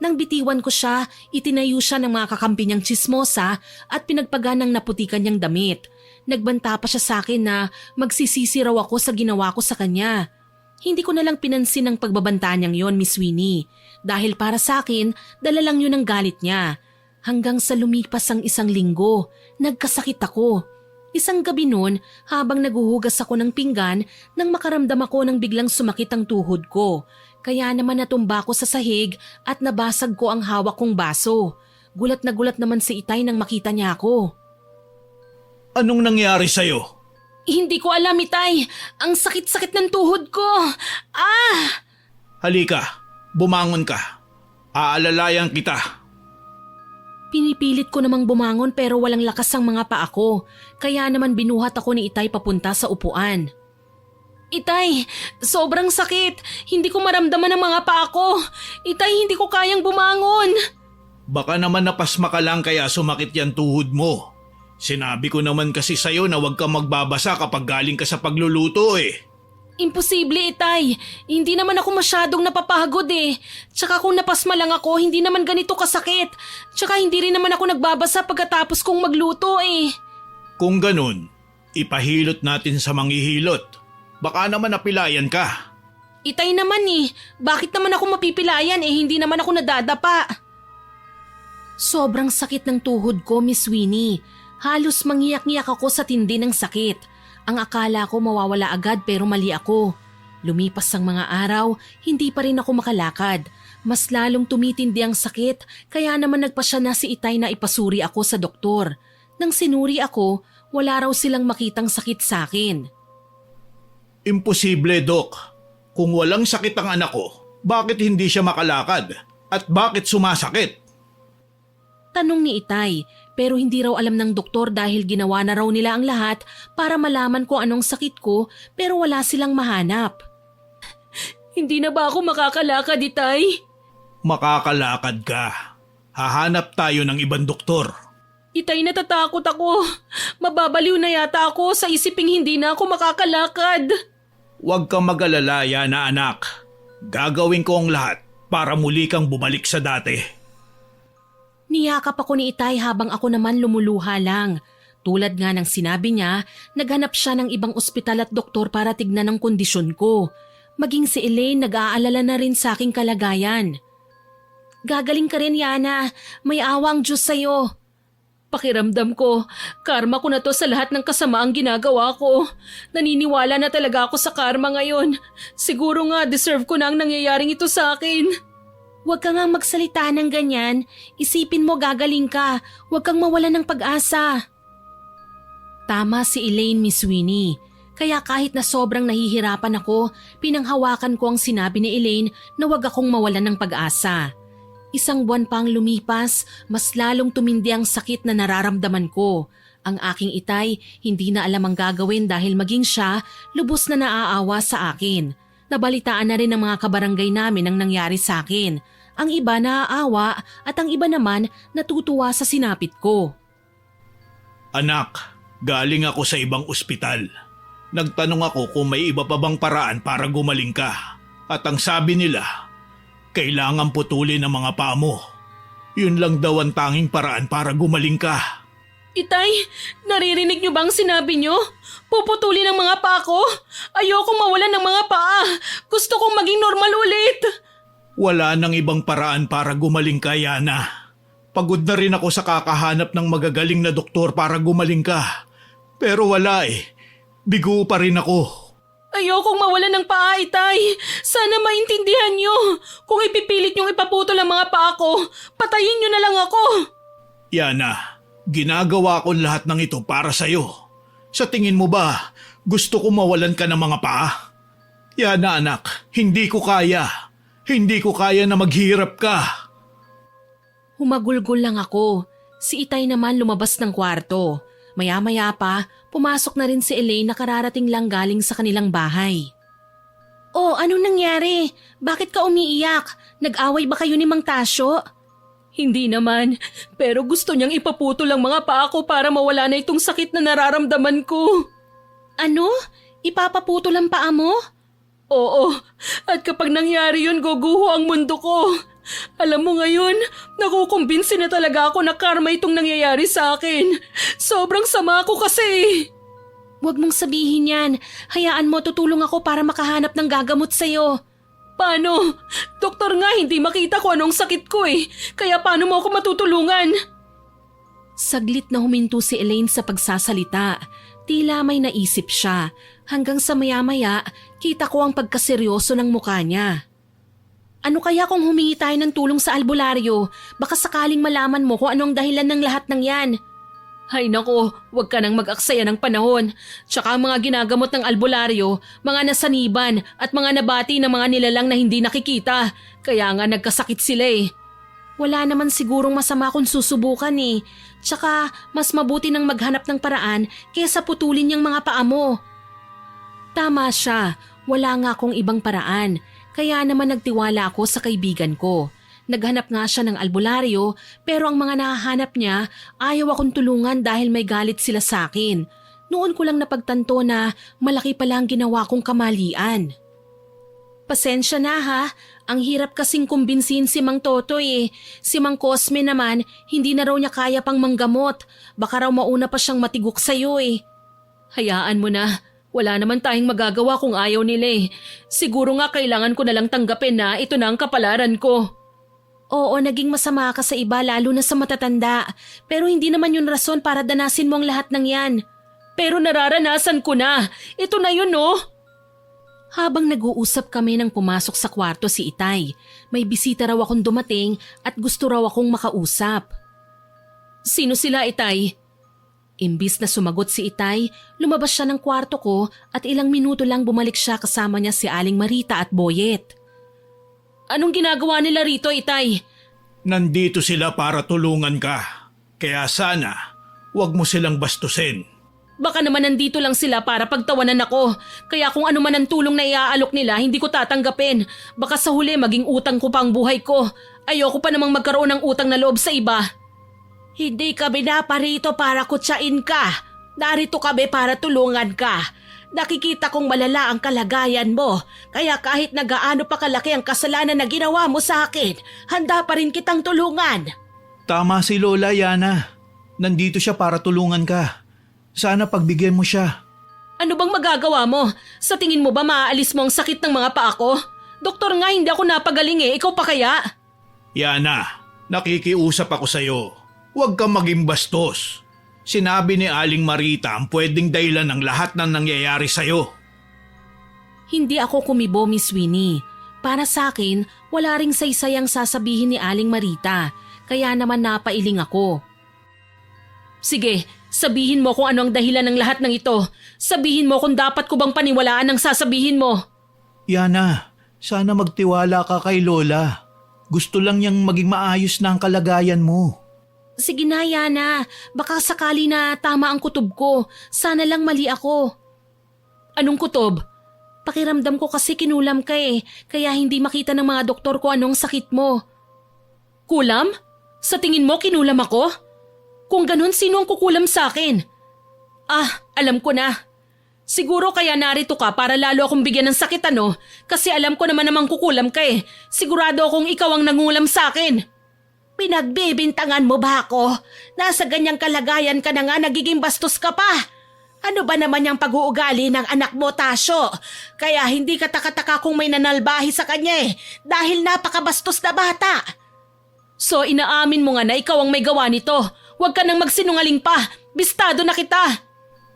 Nang bitiwan ko siya, itinayo siya ng mga kakampi niyang tsismosa at pinagpagan ng naputikan niyang damit. Nagbanta pa siya sa akin na magsisisi raw ako sa ginawa ko sa kanya. Hindi ko na lang pinansin ang pagbabanta niyang yon, Miss Winnie. Dahil para sa akin, dala lang yun ang galit niya. Hanggang sa lumipas ang 1 linggo, nagkasakit ako. Isang gabi noon, habang naguhugas ako ng pinggan, nang makaramdam ako ng biglang sumakit ang tuhod ko. Kaya naman natumba ko sa sahig at nabasag ko ang hawak kong baso. Gulat na gulat naman si Itay nang makita niya ako. Anong nangyari sa'yo? Hindi ko alam, Itay. Ang sakit-sakit ng tuhod ko. Ah! Halika, bumangon ka. Aalalayan kita. Pinipilit ko namang bumangon pero walang lakas ang mga paa ko. Kaya naman binuhat ako ni Itay papunta sa upuan. Itay, sobrang sakit. Hindi ko maramdaman ang mga paa ko. Itay, hindi ko kayang bumangon. Baka naman napasma ka lang kaya sumakit yan tuhod mo. Sinabi ko naman kasi sa'yo na huwag kang magbabasa kapag galing ka sa pagluluto eh. Imposible, Itay. Hindi naman ako masyadong napapagod eh. Tsaka kung napasma lang ako, hindi naman ganito kasakit. Tsaka hindi rin naman ako nagbabasa pagkatapos kong magluto eh. Kung ganun, ipahilot natin sa manghihilot. Baka naman napilayan ka. Itay naman eh. Bakit naman ako mapipilayan eh? Hindi naman ako nadadapa. Sobrang sakit ng tuhod ko, Miss Winnie. Halos mangiyak-ngiyak ako sa tindi ng sakit. Ang akala ko mawawala agad pero mali ako. Lumipas ang mga araw, hindi pa rin ako makalakad. Mas lalong tumitindi ang sakit, kaya naman nagpasya na si Itay na ipasuri ako sa doktor. Nang sinuri ako, wala raw silang makitang sakit sa akin. Imposible, Dok. Kung walang sakit ang anak ko, bakit hindi siya makalakad? At bakit sumasakit? Tanong ni Itay, pero hindi raw alam ng doktor dahil ginawa na raw nila ang lahat para malaman kung anong sakit ko pero wala silang mahanap. Hindi na ba ako makakalakad, Itay? Makakalakad ka. Hahanap tayo ng ibang doktor. Itay, natatakot ako. Mababaliw na yata ako sa isiping hindi na ako makakalakad. Huwag kang mag-alala, Yana anak. Gagawin ko ang lahat para muli kang bumalik sa dati. Niyakap ako ni Itay habang ako naman lumuluha lang. Tulad nga ng sinabi niya, naghanap siya ng ibang ospital at doktor para tignan ang kondisyon ko. Maging si Elaine nag-aalala na rin sa aking kalagayan. Gagaling ka rin, Yana. May awa ang Diyos sa'yo. Pakiramdam ko, karma ko na to sa lahat ng kasamaang ginagawa ko. Naniniwala na talaga ako sa karma ngayon. Siguro nga deserve ko na ang nangyayaring ito sa akin. Huwag ka nga magsalita ng ganyan. Isipin mo gagaling ka. Huwag kang mawalan ng pag-asa. Tama si Elaine, Miss Winnie. Kaya kahit na sobrang nahihirapan ako, pinanghawakan ko ang sinabi ni Elaine na huwag akong mawalan ng pag-asa. Isang buwan pang lumipas, mas lalong tumindi ang sakit na nararamdaman ko. Ang aking Itay hindi na alam ang gagawin dahil maging siya lubos na naaawa sa akin. Nabalitaan na rin ng mga kabarangay namin ang nangyari sa akin. Ang iba naaawa at ang iba naman natutuwa sa sinapit ko. Anak, galing ako sa ibang ospital. Nagtanong ako kung may iba pa bang paraan para gumaling ka. At ang sabi nila, kailangan putulin ang mga paa mo. Yun lang daw ang tanging paraan para gumaling ka. Itay, naririnig niyo bang sinabi niyo? Puputulin ang mga paa ko? Ayokong mawalan ng mga paa. Gusto kong maging normal ulit. Wala nang ibang paraan para gumaling ka, Yana. Pagod na rin ako sa kakahanap ng magagaling na doktor para gumaling ka. Pero wala eh. Bigo pa rin ako. Ayokong mawalan ng paa, Itay. Sana maintindihan niyo. Kung ipipilit niyong ipaputol ang mga paa ko, patayin niyo na lang ako. Yana, ginagawa ko lahat ng ito para sa'yo. Sa tingin mo ba, gusto ko mawalan ka ng mga paa? Yana anak, hindi ko kaya. Hindi ko kaya na maghirap ka. Humagulgol lang ako. Si Itay naman lumabas ng kwarto. Maya-maya pa, pumasok na rin si Elaine na kararating lang galing sa kanilang bahay. Oh, anong nangyari? Bakit ka umiiyak? Nag-away ba kayo ni Mang Tasyo? Hindi naman, pero gusto niyang ipaputol ang mga paa ko para mawala na itong sakit na nararamdaman ko. Ano? Ipapaputol ang paa mo? Oo, at kapag nangyari yun, guguho ang mundo ko. Alam mo ngayon, nakukumbinsi na talaga ako na karma itong nangyayari sa akin. Sobrang sama ko kasi. Huwag mong sabihin yan. Hayaan mo, tutulong ako para makahanap ng gagamot sa'yo. Paano? Doktor nga, hindi makita ko anong sakit ko eh. Kaya paano mo ako matutulungan? Saglit na huminto si Elaine sa pagsasalita. Tila may naisip siya hanggang sa maya-maya kita ko ang pagkaseryoso ng mukha niya. Ano kaya kung humingi tayo ng tulong sa albularyo? Baka sakaling malaman mo kung anong dahilan ng lahat ng yan. Hay nako, huwag ka nang mag-aksaya ng panahon. Tsaka ang mga ginagamot ng albularyo, mga nasaniban at mga nabati ng mga nilalang na hindi nakikita. Kaya nga nagkasakit sila eh. Wala naman sigurong masama kung susubukan eh. Tsaka mas mabuti nang maghanap ng paraan kaysa putulin yung mga paa mo. Tama siya, wala nga akong ibang paraan. Kaya naman nagtiwala ako sa kaibigan ko. Naghanap nga siya ng albularyo pero ang mga nahahanap niya ayaw akong tulungan dahil may galit sila sa akin. Noon ko lang napagtanto na malaki pala ang ginawa kong kamalian. Pasensya na ha, ang hirap kasing kumbinsihin si Mang Totoy eh. Si Mang Cosme naman, hindi na raw niya kaya pang manggamot. Baka raw mauna pa siyang matigok sa'yo eh. Hayaan mo na. Wala naman tayong magagawa kung ayaw nila eh. Siguro nga kailangan ko na lang tanggapin na ito na ang kapalaran ko. Oo, naging masama ka sa iba lalo na sa matatanda. Pero hindi naman yun rason para danasin mo ang lahat ng yan. Pero nararanasan ko na. Ito na yun oh. Habang nag-uusap kami nang pumasok sa kwarto si Itay, may bisita raw akong dumating at gusto raw akong makausap. Sino sila, Itay? Imbis na sumagot si Itay, lumabas siya ng kwarto ko at ilang minuto lang bumalik siya kasama niya si Aling Marita at Boyet. Anong ginagawa nila rito, Itay? Nandito sila para tulungan ka. Kaya sana, huwag mo silang bastusin. Baka naman nandito lang sila para pagtawanan ako. Kaya kung ano man ang tulong na iaalok nila, hindi ko tatanggapin. Baka sa huli maging utang ko pa ang buhay ko. Ayoko pa namang magkaroon ng utang na loob sa iba. Hindi kami naparito para kutsain ka. Narito kami para tulungan ka. Nakikita kong malala ang kalagayan mo. Kaya kahit na gaano pa kalaki ang kasalanan na ginawa mo sa akin, handa pa rin kitang tulungan. Tama si Lola, Yana. Nandito siya para tulungan ka. Sana pagbigyan mo siya. Ano bang magagawa mo? Sa tingin mo ba maaalis mo ang sakit ng mga paa ko? Doktor nga, hindi ako napagaling eh. Ikaw pa kaya? Yana, nakikiusap ako sa'yo. Huwag kang maging bastos. Sinabi ni Aling Marita ang pwedeng dahilan ng lahat ng nangyayari sa'yo. Hindi ako kumibo, Miss Winnie. Para sa akin, wala ring saysay ang sasabihin ni Aling Marita. Kaya naman napailing ako. Sige, sabihin mo kung ano ang dahilan ng lahat ng ito. Sabihin mo kung dapat ko bang paniwalaan ang sasabihin mo. Yana, sana magtiwala ka kay Lola. Gusto lang niyang maging maayos na ang kalagayan mo. Sige na, Yana. Baka sakali na tama ang kutob ko. Sana lang mali ako. Anong kutob? Pakiramdam ko kasi kinulam ka eh. Kaya hindi makita ng mga doktor ko anong sakit mo. Kulam? Sa tingin mo kinulam ako? Kung ganun, sino ang kukulam sa akin? Ah, alam ko na. Siguro kaya narito ka para lalo akong bigyan ng sakit ano? Kasi alam ko naman namang kukulam ka eh. Sigurado akong ikaw ang nangulam sa akin. Pinagbibintangan mo ba ako? Nasa ganyang kalagayan ka na nga, nagiging bastos ka pa. Ano ba naman yung pag-uugali ng anak mo, Tasyo? Kaya hindi ka takataka kung may nanalbahi sa kanya eh, dahil napakabastos na bata. So inaamin mo nga na ikaw ang may gawa nito. Huwag ka nang magsinungaling pa. Bistado na kita.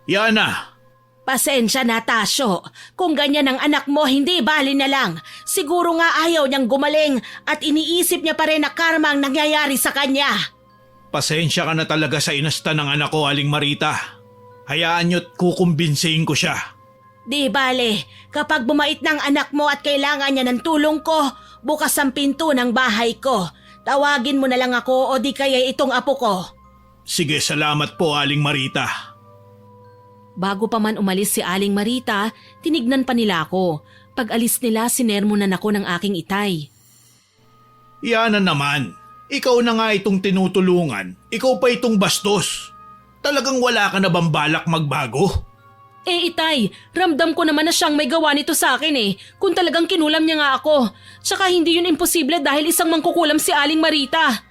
Yana! Pasensya na, Tasyo. Kung ganyan ang anak mo, hindi bali na lang. Siguro nga ayaw niyang gumaling at iniisip niya pa rin na karma ang nangyayari sa kanya. Pasensya ka na talaga sa inasta ng anak ko, Aling Marita. Hayaan niyo't kukumbinsihin ko siya. Di bale, kapag bumait ng anak mo at kailangan niya ng tulong ko, bukas ang pinto ng bahay ko. Tawagin mo na lang ako o di kaya itong apo ko. Sige, salamat po, Aling Marita. Bago pa man umalis si Aling Marita, tinignan pa nila ako. Pag alis nila, sinermonan ako ng aking Itay. Yana naman, ikaw na nga itong tinutulungan. Ikaw pa itong bastos. Talagang wala ka na bang balak magbago? Eh Itay, ramdam ko naman na siyang may gawa nito sa akin eh. Kung talagang kinulam niya nga ako. Tsaka hindi yun imposible dahil isang mangkukulam si Aling Marita.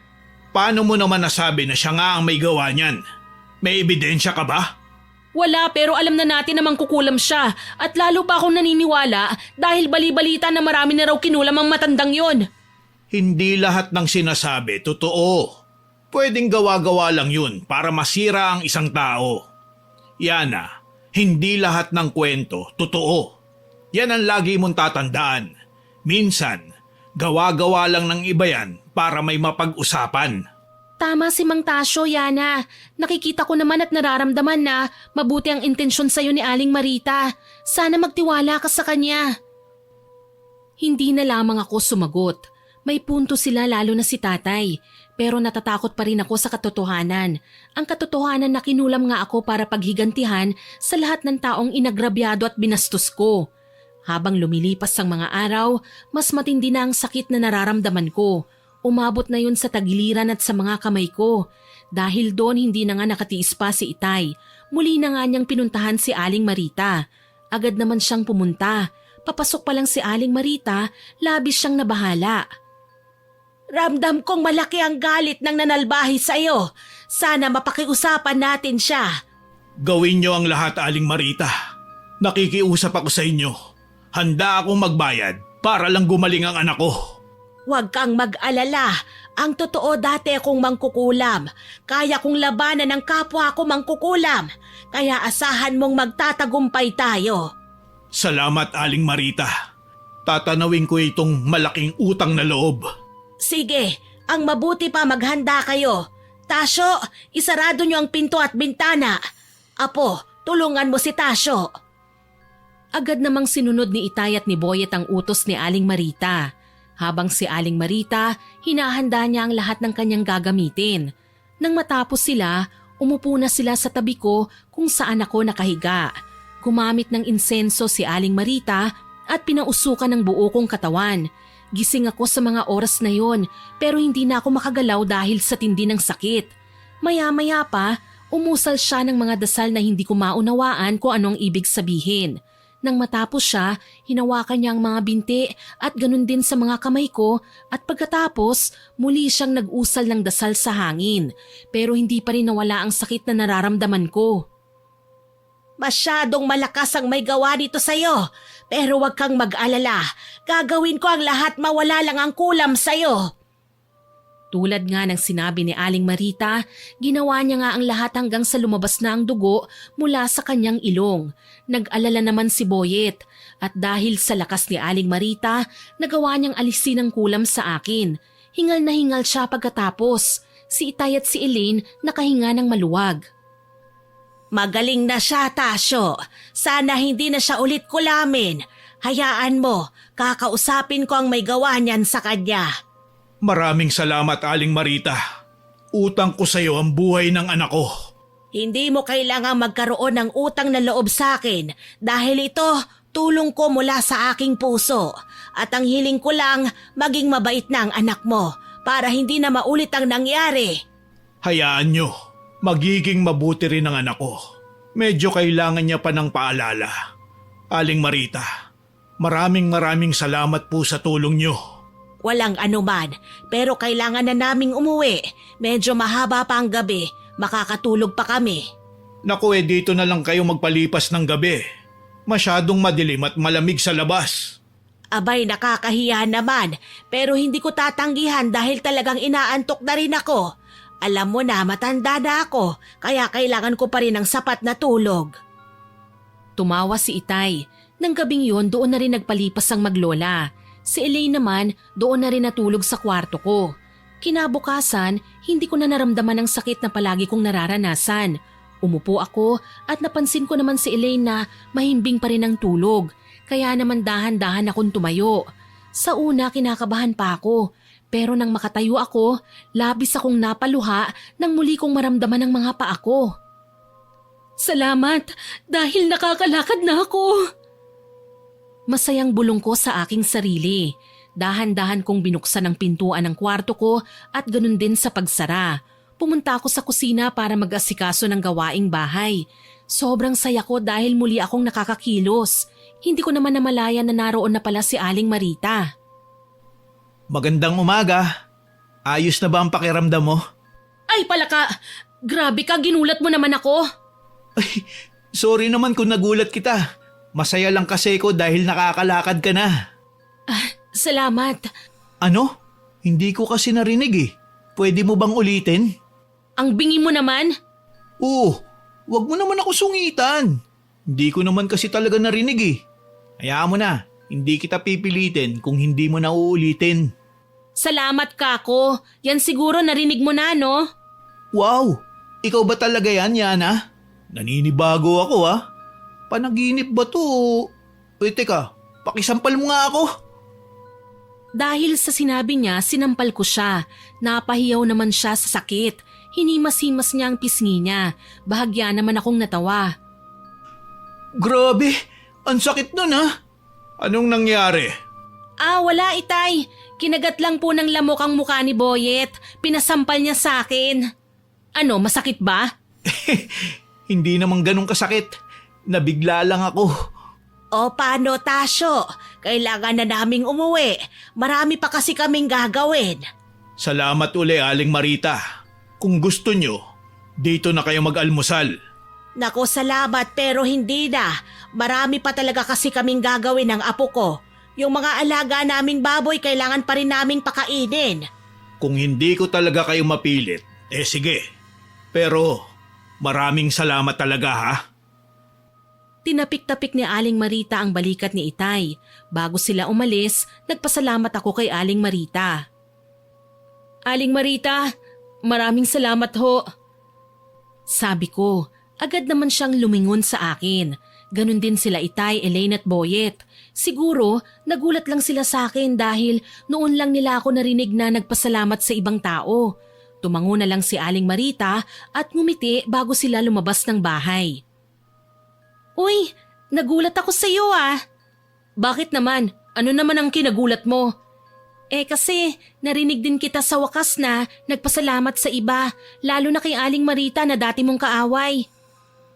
Paano mo naman nasabi na siya nga ang may gawa niyan? May ebidensya ka ba? Wala, pero alam na natin na mangkukulam siya. At lalo pa akong naniniwala dahil bali-balita na marami na raw kinulam ang matandang yon. Hindi lahat ng sinasabi totoo. Pwedeng gawa-gawa lang yun para masira ang isang tao. Yana, hindi lahat ng kwento totoo. Yan ang lagi mong tatandaan. Minsan, gawa-gawa lang ng iba yan para may mapag-usapan. Tama si Mang Tasyo, Yana. Nakikita ko naman at nararamdaman na mabuti ang intensyon sa'yo ni Aling Marita. Sana magtiwala ka sa kanya. Hindi na lamang ako sumagot. May punto sila lalo na si tatay. Pero natatakot pa rin ako sa katotohanan. Ang katotohanan na kinulam nga ako para paghigantihan sa lahat ng taong inagrabyado at binastos ko. Habang lumilipas ang mga araw, mas matindi na ang sakit na nararamdaman ko. Umabot na yun sa tagiliran at sa mga kamay ko. Dahil doon hindi na nga nakatiis pa si Itay. Muli na nga niyang pinuntahan si Aling Marita. Agad naman siyang pumunta. Papasok pa lang si Aling Marita, labis siyang nabahala. Ramdam kong malaki ang galit ng nanalbahi sa iyo. Sana mapakiusapan natin siya. Gawin niyo ang lahat, Aling Marita. Nakikiusap ako sa inyo. Handa akong magbayad para lang gumaling ang anak ko. Huwag kang mag-alala. Ang totoo dati akong mangkukulam. Kaya kong labanan ng kapwa ko mangkukulam. Kaya asahan mong magtatagumpay tayo. Salamat, Aling Marita. Tatanawin ko itong malaking utang na loob. Sige, ang mabuti pa maghanda kayo. Tasyo, isarado niyo ang pinto at bintana. Apo, tulungan mo si Tasyo. Agad namang sinunod ni Itay at ni Boyet ang utos ni Aling Marita. Habang si Aling Marita, hinahanda niya ang lahat ng kanyang gagamitin. Nang matapos sila, umupo na sila sa tabi ko kung saan ako nakahiga. Gumamit ng insenso si Aling Marita at pinausukan ng buo kong katawan. Gising ako sa mga oras na yon pero hindi na ako makagalaw dahil sa tindi ng sakit. Maya-maya pa, umusal siya ng mga dasal na hindi ko maunawaan kung anong ibig sabihin. Nang matapos siya, hinawakan niya ang mga binti at ganun din sa mga kamay ko at pagkatapos muli siyang nag-usal ng dasal sa hangin pero hindi pa rin nawala ang sakit na nararamdaman ko. Masyadong malakas ang may gawa dito sa'yo pero huwag kang mag-alala. Gagawin ko ang lahat mawala lang ang kulam sa'yo. Tulad nga ng sinabi ni Aling Marita, ginawa niya nga ang lahat hanggang sa lumabas na ang dugo mula sa kanyang ilong. Nag-alala naman si Boyet at dahil sa lakas ni Aling Marita, nagawa niyang alisin ang kulam sa akin. Hingal na hingal siya pagkatapos. Si Itay at si Elaine nakahinga ng maluwag. Magaling na siya, Tasyo. Sana hindi na siya ulit kulamin. Hayaan mo, kakausapin ko ang may gawa niyan sa kanya. Maraming salamat, Aling Marita. Utang ko sa iyo ang buhay ng anak ko. Hindi mo kailangang magkaroon ng utang na loob sa akin dahil ito tulong ko mula sa aking puso. At ang hiling ko lang maging mabait na ang anak mo para hindi na maulit ang nangyari. Hayaan nyo, magiging mabuti rin ang anak ko. Medyo kailangan niya pa ng paalala. Aling Marita, maraming salamat po sa tulong nyo. Walang anuman, pero kailangan na naming umuwi. Medyo mahaba pa ang gabi, makakatulog pa kami. Naku, dito na lang kayo magpalipas ng gabi. Masyadong madilim at malamig sa labas. Abay, nakakahiya naman, pero hindi ko tatanggihan dahil talagang inaantok na rin ako. Alam mo na, matanda na ako, kaya kailangan ko pa rin ng sapat na tulog. Tumawa si Itay. Nang gabing yun, doon na rin nagpalipas ang maglola. Si Elaine naman, doon na rin natulog sa kwarto ko. Kinabukasan, hindi ko na naramdaman ang sakit na palagi kong nararanasan. Umupo ako at napansin ko naman si Elaine na mahimbing pa rin ang tulog. Kaya naman dahan-dahan akong tumayo. Sa una, kinakabahan pa ako. Pero nang makatayo ako, labis akong napaluha nang muli kong maramdaman ang mga paa ko. Salamat dahil nakakalakad na ako. Masayang bulong ko sa aking sarili. Dahan-dahan kong binuksan ang pintuan ng kwarto ko at ganun din sa pagsara. Pumunta ako sa kusina para mag-asikaso ng gawaing bahay. Sobrang saya ko dahil muli akong nakakakilos. Hindi ko naman namalayan na naroon na pala si Aling Marita. Magandang umaga. Ayos na ba ang pakiramdam mo? Ay palaka! Grabe ka, ginulat mo naman ako. Ay, sorry naman kung nagulat kita. Masaya lang kasi ko dahil nakakalakad ka na. Salamat. Ano? Hindi ko kasi narinig eh. Pwede mo bang ulitin? Ang bingi mo naman. Oh, wag mo naman ako sungitan. Hindi ko naman kasi talaga narinig eh. Hayaan mo na, hindi kita pipilitin kung hindi mo na uulitin. Salamat, Kako. Yan siguro narinig mo na, no? Wow, ikaw ba talaga yan, Yana? Naninibago ako Panaginip ba to? Teka, pakisampal mo nga ako. Dahil sa sinabi niya, sinampal ko siya. Napahiyaw naman siya sa sakit. Hinimas-himas niya ang pisngi niya. Bahagya naman akong natawa. Grabe, ang sakit nun Anong nangyari? Wala itay. Kinagat lang po ng lamok ang mukha ni Boyet. Pinasampal niya sa akin. Ano, masakit ba? Hindi naman ganun kasakit. Nabigla lang ako. O paano, Tasyo? Kailangan na naming umuwi. Marami pa kasi kaming gagawin. Salamat uli, Aling Marita. Kung gusto nyo, dito na kayo mag-almusal. Naku, salamat pero hindi na. Marami pa talaga kasi kaming gagawin ng apo ko. Yung mga alaga naming baboy kailangan pa rin naming pakainin. Kung hindi ko talaga kayo mapilit, sige. Pero maraming salamat talaga Tinapik-tapik ni Aling Marita ang balikat ni Itay. Bago sila umalis, nagpasalamat ako kay Aling Marita. Aling Marita, maraming salamat ho. Sabi ko, agad naman siyang lumingon sa akin. Ganon din sila Itay, Elaine at Boyet. Siguro, nagulat lang sila sa akin dahil noon lang nila ako narinig na nagpasalamat sa ibang tao. Tumango na lang si Aling Marita at ngumiti bago sila lumabas ng bahay. Uy, nagulat ako sa iyo Bakit naman? Ano naman ang kinagulat mo? Kasi narinig din kita sa wakas na nagpasalamat sa iba, lalo na kay Aling Marita na dati mong kaaway.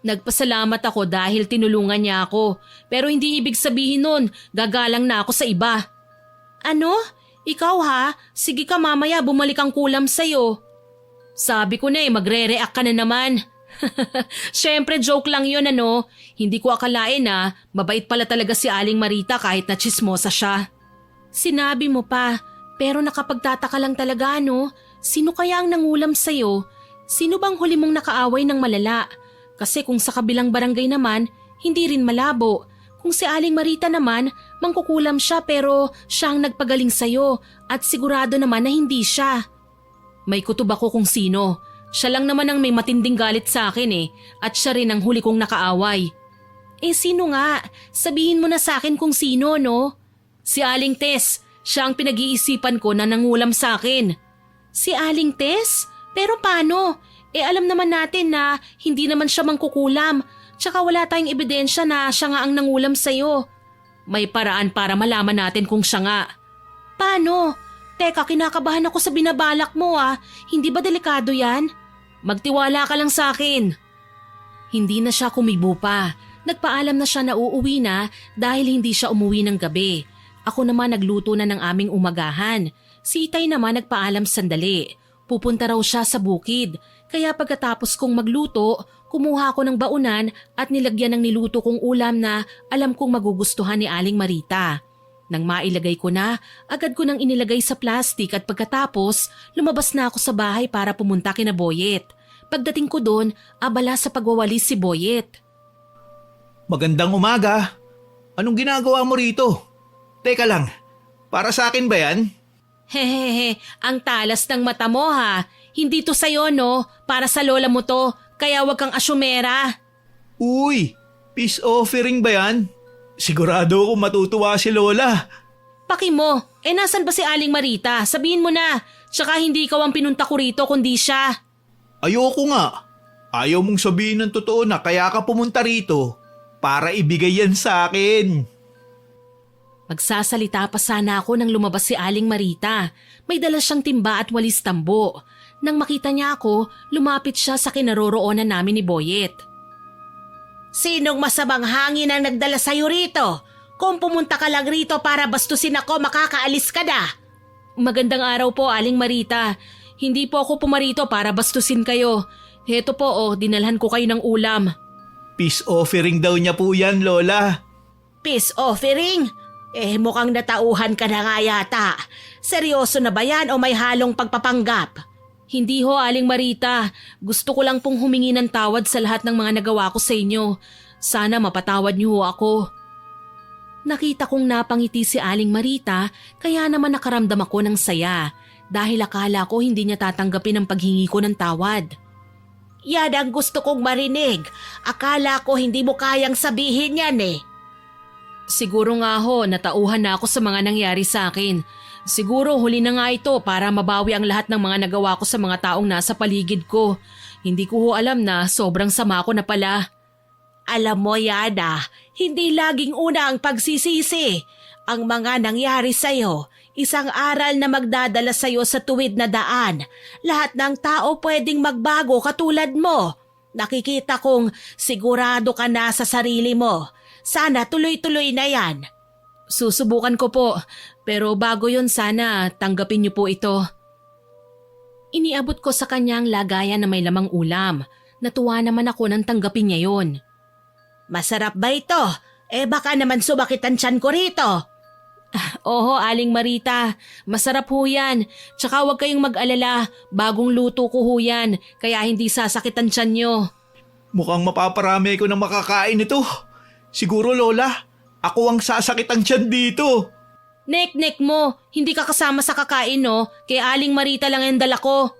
Nagpasalamat ako dahil tinulungan niya ako, pero hindi ibig sabihin nun, gagalang na ako sa iba. Ano? Ikaw Sige ka mamaya bumalik ang kulam sa'yo. Sabi ko na magre-react ka na naman. Siyempre joke lang yun Hindi ko akalain mabait pala talaga si Aling Marita kahit na tsismosa siya. Sinabi mo pa, pero nakapagtataka lang talaga Sino kaya ang nangulam sa'yo? Sino bang huli mong nakaaway ng malala? Kasi kung sa kabilang barangay naman, hindi rin malabo. Kung si Aling Marita naman, mangkukulam siya pero siya ang nagpagaling sa'yo at sigurado naman na hindi siya. May kutob ako kung sino. Siya lang naman ang may matinding galit sa akin at siya rin ang huli kong nakaaway. Sino nga? Sabihin mo na sa akin kung sino, no? Si Aling Tess, siya ang pinag-iisipan ko na nangulam sa akin. Si Aling Tess? Pero paano? Alam naman natin na hindi naman siya mangkukulam, tsaka wala tayong ebidensya na siya nga ang nangulam sa'yo. May paraan para malaman natin kung siya nga. Paano? Teka, kinakabahan ako sa binabalak mo Hindi ba delikado yan? Magtiwala ka lang sa akin. Hindi na siya kumibo pa. Nagpaalam na siya na uuwi na dahil hindi siya umuwi ng gabi. Ako naman nagluto na ng aming umagahan. Si Itay naman nagpaalam sandali. Pupunta raw siya sa bukid. Kaya pagkatapos kong magluto, kumuha ko ng baunan at nilagyan ng niluto kong ulam na alam kong magugustuhan ni Aling Marita. Nang mailagay ko na, agad ko nang inilagay sa plastik at pagkatapos, lumabas na ako sa bahay para pumunta kina Boyet. Pagdating ko doon, abala sa pagwawalis si Boyet. Magandang umaga. Anong ginagawa mo rito? Teka lang, para sa akin ba yan? Hehehe, ang talas ng mata mo Hindi to sa'yo para sa lola mo to, kaya wag kang asyumera. Uy, peace offering ba yan? Sigurado ako matutuwa si Lola. Paki mo, nasan ba si Aling Marita? Sabihin mo na, tsaka hindi ikaw ang pinunta ko rito kundi siya. Ayoko nga. Ayaw mong sabihin ng totoo na kaya ka pumunta rito para ibigay yan sa akin. Magsasalita pa sana ako nang lumabas si Aling Marita. May dala siyang timba at walis tambo. Nang makita niya ako, lumapit siya sa kinaroroonan namin ni Boyet. Sinong masamang hangin ang nagdala sa'yo rito? Kung pumunta ka lang rito para bastusin ako, makakaalis ka na. Magandang araw po, Aling Marita. Hindi po ako pumarito para bastusin kayo. Heto po dinalhan ko kayo ng ulam. Peace offering daw niya po yan, Lola. Peace offering? Mukhang natauhan ka na nga yata. Seryoso na ba yan o may halong pagpapanggap? Hindi ho, Aling Marita. Gusto ko lang pong humingi ng tawad sa lahat ng mga nagawa ko sa inyo. Sana mapatawad niyo ho ako. Nakita kong napangiti si Aling Marita kaya naman nakaramdam ako ng saya dahil akala ko hindi niya tatanggapin ang paghingi ko ng tawad. Yan ang gusto kong marinig. Akala ko hindi mo kayang sabihin yan eh. Siguro nga ho, natauhan na ako sa mga nangyari sa akin. Siguro huli na nga ito para mabawi ang lahat ng mga nagawa ko sa mga taong nasa paligid ko. Hindi ko ho alam na sobrang sama ko na pala. Alam mo, Yana, hindi laging una ang pagsisisi. Ang mga nangyari sa'yo, isang aral na magdadala sa'yo sa tuwid na daan. Lahat ng tao pwedeng magbago katulad mo. Nakikita kong sigurado ka na sa sarili mo. Sana tuloy-tuloy na yan. Susubukan ko po, pero bago yon sana tanggapin niyo po ito. Iniabot ko sa kanya ang lagayan na may lamang ulam. Natuwa naman ako nang tanggapin niya yon. Masarap ba ito? Baka naman sumakit ang tiyan ko rito. Oho, Aling Marita, masarap ho yan. Tsaka huwag kayong mag-alala, bagong luto ko ho yan, kaya hindi sasakit ang tiyan niyo. Mukhang mapaparami ko ng makakain ito. Siguro, Lola, ako ang sasakit ang tiyan dito. Nek mo, hindi ka kasama sa kakain no, kaya Aling Marita lang ang dala ko.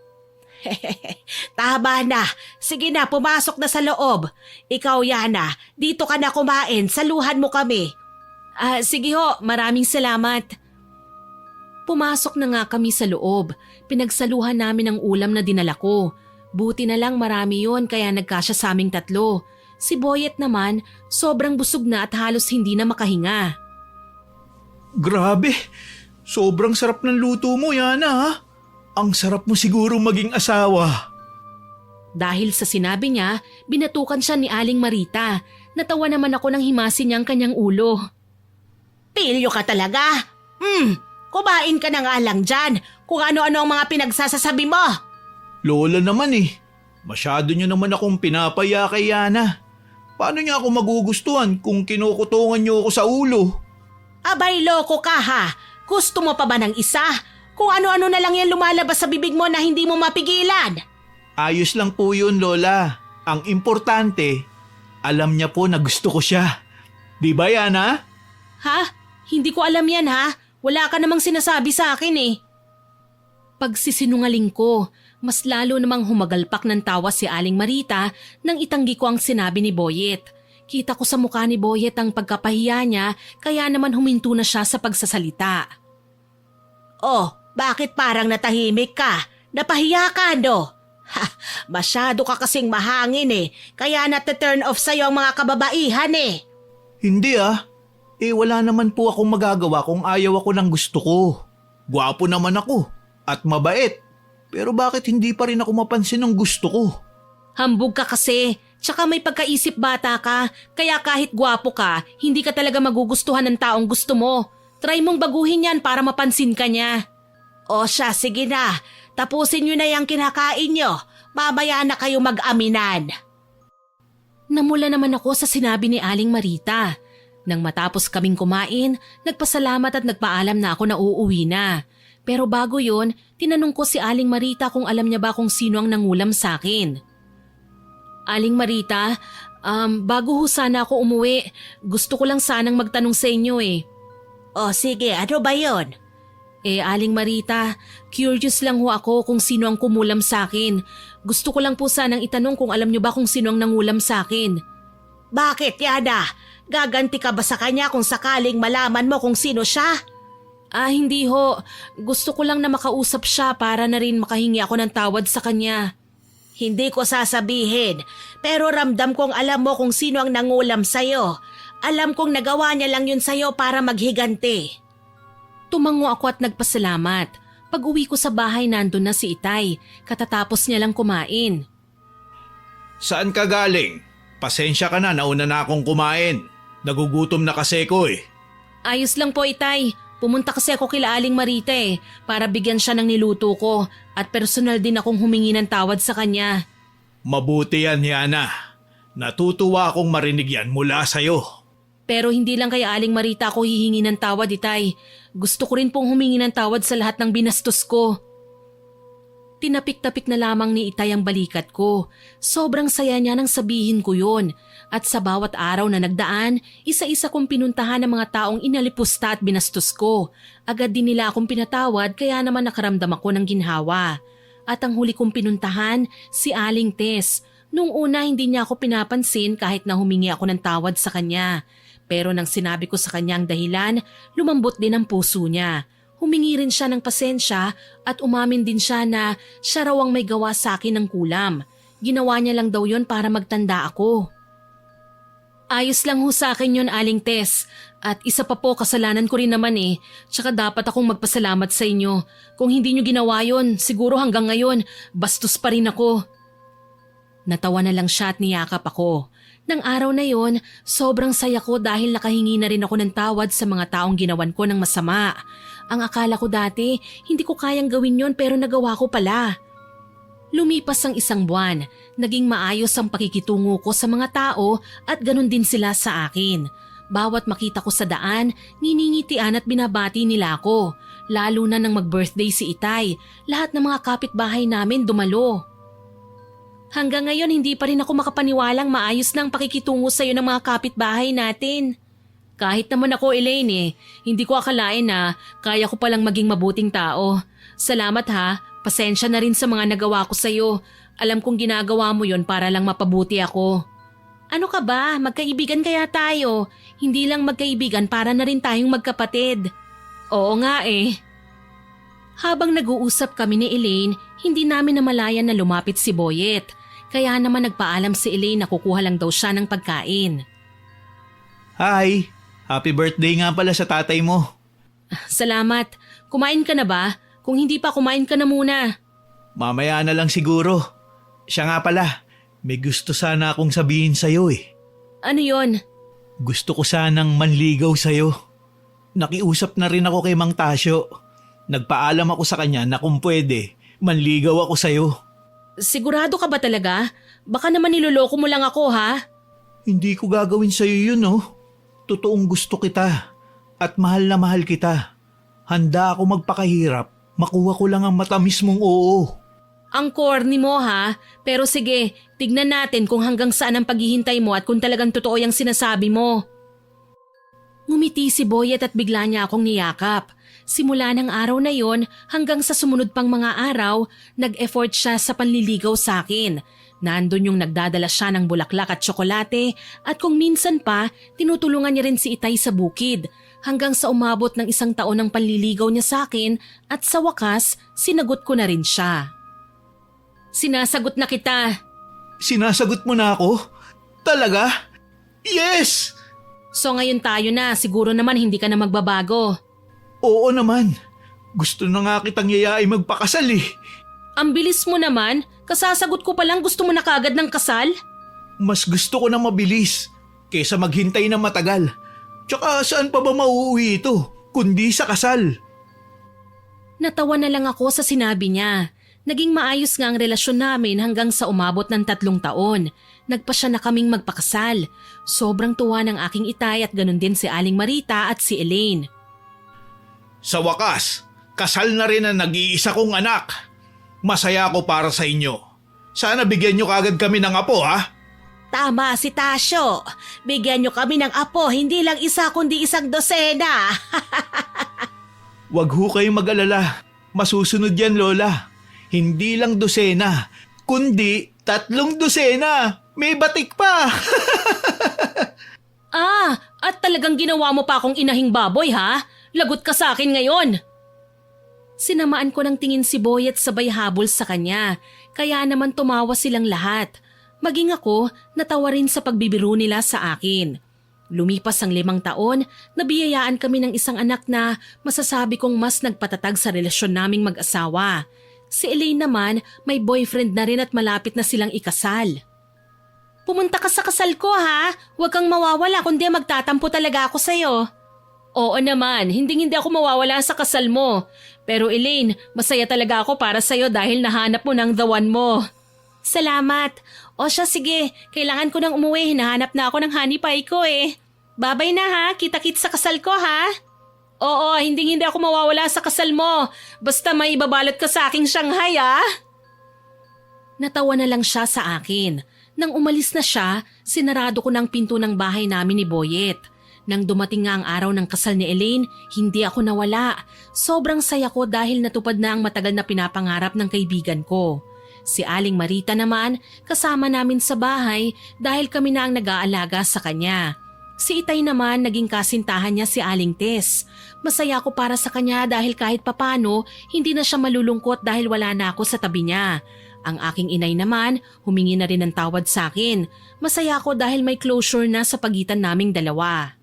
Tama na. Sige na, pumasok na sa loob. Ikaw, Yana, dito ka na kumain. Saluhan mo kami. Sige ho, maraming salamat. Pumasok na nga kami sa loob. Pinagsaluhan namin ang ulam na dinala ko. Buti na lang marami yon kaya nagkasya sa aming tatlo. Si Boyet naman, sobrang busog na at halos hindi na makahinga. Grabe, sobrang sarap ng luto mo, Yana ha? Ang sarap mo siguro maging asawa. Dahil sa sinabi niya, binatukan siya ni Aling Marita. Natawa naman ako nang himasin niya ang kanyang ulo. Pilyo ka talaga. Kumain ka na nga lang dyan. Kung ano-ano ang mga pinagsasasabi mo. Lola naman masyado niyo naman akong pinapaya kay Yana. Paano niya ako magugustuhan kung kinukutungan niyo ako sa ulo? Abay, loko ka ha. Gusto mo pa ba ng isa? Kung ano-ano na lang yan lumalabas sa bibig mo na hindi mo mapigilan. Ayos lang po yun, Lola. Ang importante, alam niya po na gusto ko siya. Di ba, Yana? Ha? Hindi ko alam yan ha. Wala ka namang sinasabi sa akin eh. Pagsisinungaling ko, mas lalo namang humagalpak ng tawa si Aling Marita nang itanggi ko ang sinabi ni Boyet. Kita ko sa mukha ni Boyet ang pagkapahiya niya kaya naman huminto na siya sa pagsasalita. Oh, bakit parang natahimik ka? Napahiya ka, no? Ha, masyado ka kasing mahangin kaya nata-turn off sa'yo ang mga kababaihan Hindi wala naman po akong magagawa kung ayaw ako ng gusto ko. Gwapo naman ako at mabait. Pero bakit hindi pa rin ako mapansin ng gusto ko? Hambog ka kasi, tsaka may pagkaisip bata ka, kaya kahit gwapo ka, hindi ka talaga magugustuhan ng taong gusto mo. Try mong baguhin yan para mapansin ka niya. O siya, sige na. Tapusin nyo na yung kinakain nyo. Mamaya na kayo mag-aminan. Namula naman ako sa sinabi ni Aling Marita. Nang matapos kaming kumain, nagpasalamat at nagpaalam na ako na uuwi na. Pero bago yun, tinanong ko si Aling Marita kung alam niya ba kung sino ang nangulam sa akin. Aling Marita, bago ho sana ako umuwi, gusto ko lang sanang magtanong sa inyo O sige, ano ba yon? Aling Marita, curious lang ho ako kung sino ang kumulam sa akin. Gusto ko lang po sanang itanong kung alam niyo ba kung sino ang nangulam sa akin. Bakit, Yana? Gaganti ka ba sa kanya kung sakaling malaman mo kung sino siya? Hindi ho. Gusto ko lang na makausap siya para na rin makahingi ako ng tawad sa kanya. Hindi ko sasabihin, pero ramdam kong alam mo kung sino ang nangulam sa'yo. Alam kong nagawa niya lang yun sa'yo para maghiganti. Tumango ako at nagpasalamat. Pag-uwi ko sa bahay nandun na si Itay. Katatapos niya lang kumain. Saan ka galing? Pasensya ka na, nauna na akong kumain. Nagugutom na kasi ko Ayos lang po, Itay. Pumunta kasi ako kila Aling Marita para bigyan siya ng niluto ko at personal din akong humingi ng tawad sa kanya. Mabuti yan, Yana. Natutuwa akong marinig yan mula sa'yo. Pero hindi lang kay Aling Marita ako hihingi ng tawad, Itay. Gusto ko rin pong humingi ng tawad sa lahat ng binastos ko. Tinapik-tapik na lamang ni Itay ang balikat ko. Sobrang saya niya nang sabihin ko yun. At sa bawat araw na nagdaan, isa-isa kong pinuntahan ang mga taong inalipusta at binastos ko. Agad din nila akong pinatawad kaya naman nakaramdam ako ng ginhawa. At ang huli kong pinuntahan, si Aling Tess. Nung una hindi niya ako pinapansin kahit na humingi ako ng tawad sa kanya. Pero nang sinabi ko sa kanya ang dahilan, lumambot din ang puso niya. Humingi rin siya ng pasensya at umamin din siya na siya raw ang may gawa sa akin ng kulam. Ginawa niya lang daw yon para magtanda ako. Ayos lang ho sa akin yun, Aling Tess. At isa pa po, kasalanan ko rin naman eh. Tsaka dapat akong magpasalamat sa inyo. Kung hindi nyo ginawa yon, siguro hanggang ngayon, bastos pa rin ako. Natawa na lang siya at niyakap ako. Nang araw na yon, sobrang saya ko dahil nakahingi na rin ako ng tawad sa mga taong ginawan ko ng masama. Ang akala ko dati, hindi ko kayang gawin yon pero nagawa ko pala. Lumipas ang isang buwan, naging maayos ang pakikitungo ko sa mga tao at ganun din sila sa akin. Bawat makita ko sa daan, niningitian at binabati nila ako. Lalo na nang mag-birthday si Itay, lahat ng mga kapitbahay namin dumalo. Hanggang ngayon hindi pa rin ako makapaniwalang maayos na ang pakikitungo sa'yo ng mga kapitbahay natin. Kahit naman ako, Elaine hindi ko akalain na kaya ko palang maging mabuting tao. Salamat ha. Pasensya na rin sa mga nagawa ko sa'yo. Alam kong ginagawa mo yon para lang mapabuti ako. Ano ka ba? Magkaibigan kaya tayo. Hindi lang magkaibigan para na rin tayong magkapatid. Oo nga Habang nag-uusap kami ni Elaine, hindi namin namalayan na lumapit si Boyet. Kaya naman nagpaalam si Elaine na kukuha lang daw siya ng pagkain. Hi! Happy birthday nga pala sa tatay mo. Salamat. Kumain ka na ba? Kung hindi pa, kumain ka na muna. Mamaya na lang siguro. Siya nga pala, may gusto sana akong sabihin sa'yo Ano yon? Gusto ko sanang manligaw sa'yo. Nakiusap na rin ako kay Mang Tasyo. Nagpaalam ako sa kanya na kung pwede, manligaw ako sa'yo. Sigurado ka ba talaga? Baka naman niloloko mo lang ako ha? Hindi ko gagawin sa'yo yun Totoong gusto kita at mahal na mahal kita. Handa ako magpakahirap, makuha ko lang ang matamis mong oo. Ang corny mo ha? Pero sige, tignan natin kung hanggang saan ang paghihintay mo at kung talagang totoo yung sinasabi mo. Ngumiti si Boyet at bigla niya akong niyakap. Simula ng araw na yon hanggang sa sumunod pang mga araw, nag-effort siya sa panliligaw sa akin. Nandun yung nagdadala siya ng bulaklak at tsokolate at kung minsan pa, tinutulungan niya rin si Itay sa bukid hanggang sa umabot ng 1 taon ng panliligaw niya sa akin at sa wakas, sinagot ko na rin siya. Sinasagot na kita. Sinasagot mo na ako? Talaga? Yes! So ngayon tayo na, siguro naman hindi ka na magbabago. Oo naman. Gusto na nga kitang yayain magpakasal Ang bilis mo naman, kasasagot ko palang gusto mo na kagad ng kasal? Mas gusto ko na mabilis kaysa maghintay na matagal. Tsaka saan pa ba mauuwi ito kundi sa kasal? Natawa na lang ako sa sinabi niya. Naging maayos nga ang relasyon namin hanggang sa umabot ng 3 taon. Nagpasya na kaming magpakasal. Sobrang tuwa ng aking Itay at ganun din si Aling Marita at si Elaine. Sa wakas, kasal na rin ang nag-iisa kong anak. Masaya ako para sa inyo. Sana bigyan nyo kagad kami ng apo ha? Tama si Tasyo. Bigyan nyo kami ng apo, hindi lang isa kundi 1 dosena. Wag ho kayong mag-alala. Masusunod yan, Lola. Hindi lang dosena, kundi 3 dosena. May batik pa. At talagang ginawa mo pa akong inahing baboy ha? Lagot ka sa akin ngayon. Sinamaan ko ng tingin si Boyet sabay habol sa kanya, kaya naman tumawa silang lahat. Maging ako, natawa rin sa pagbibiro nila sa akin. Lumipas ang 5 taon, nabiyayaan kami ng isang anak na masasabi kong mas nagpatatag sa relasyon naming mag-asawa. Si Elaine naman, may boyfriend na rin at malapit na silang ikasal. Pumunta ka sa kasal ko ha? Huwag kang mawawala kundi magtatampo talaga ako sa'yo. Oo naman, hindi ako mawawala sa kasal mo. Pero Elaine, masaya talaga ako para sa'yo dahil nahanap mo ng the one mo. Salamat. O siya sige, kailangan ko nang umuwi. Hinahanap na ako ng honey pie ko Babay na ha, kita-kits sa kasal ko ha. Oo, hindi ako mawawala sa kasal mo. Basta may ibabalot ka sa aking Shanghai ha. Natawa na lang siya sa akin. Nang umalis na siya, sinarado ko ng pinto ng bahay namin ni Boyet. Nang dumating nga ang araw ng kasal ni Elaine, hindi ako nawala. Sobrang saya ko dahil natupad na ang matagal na pinapangarap ng kaibigan ko. Si Aling Marita naman, kasama namin sa bahay dahil kami na ang nag-aalaga sa kanya. Si Itay naman, naging kasintahan niya si Aling Tess. Masaya ako para sa kanya dahil kahit papano, hindi na siya malulungkot dahil wala na ako sa tabi niya. Ang aking inay naman, humingi na rin ng tawad sa akin. Masaya ako dahil may closure na sa pagitan naming dalawa.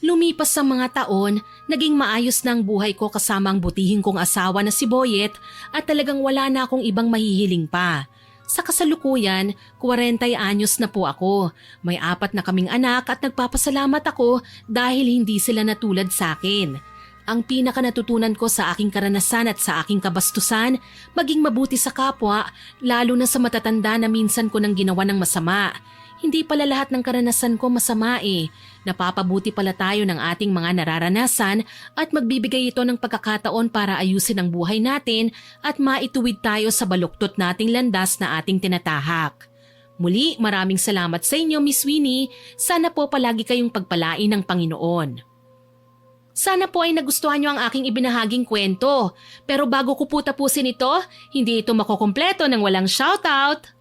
Lumipas sa mga taon, naging maayos na ang buhay ko kasama ang butihing kong asawa na si Boyet at talagang wala na akong ibang mahihiling pa. Sa kasalukuyan, 40 anyos na po ako. May 4 na kaming anak at nagpapasalamat ako dahil hindi sila natulad sa akin. Ang pinaka natutunan ko sa aking karanasan at sa aking kabastusan, maging mabuti sa kapwa, lalo na sa matatanda na minsan ko nang ginawa ng masama. Hindi pala lahat ng karanasan ko masama eh. Napapabuti pala tayo ng ating mga nararanasan at magbibigay ito ng pagkakataon para ayusin ang buhay natin at maituwid tayo sa baluktot nating landas na ating tinatahak. Muli, maraming salamat sa inyo, Miss Winnie. Sana po palagi kayong pagpalain ng Panginoon. Sana po ay nagustuhan niyo ang aking ibinahaging kwento. Pero bago ko po tapusin ito, hindi ito makukumpleto ng walang shoutout.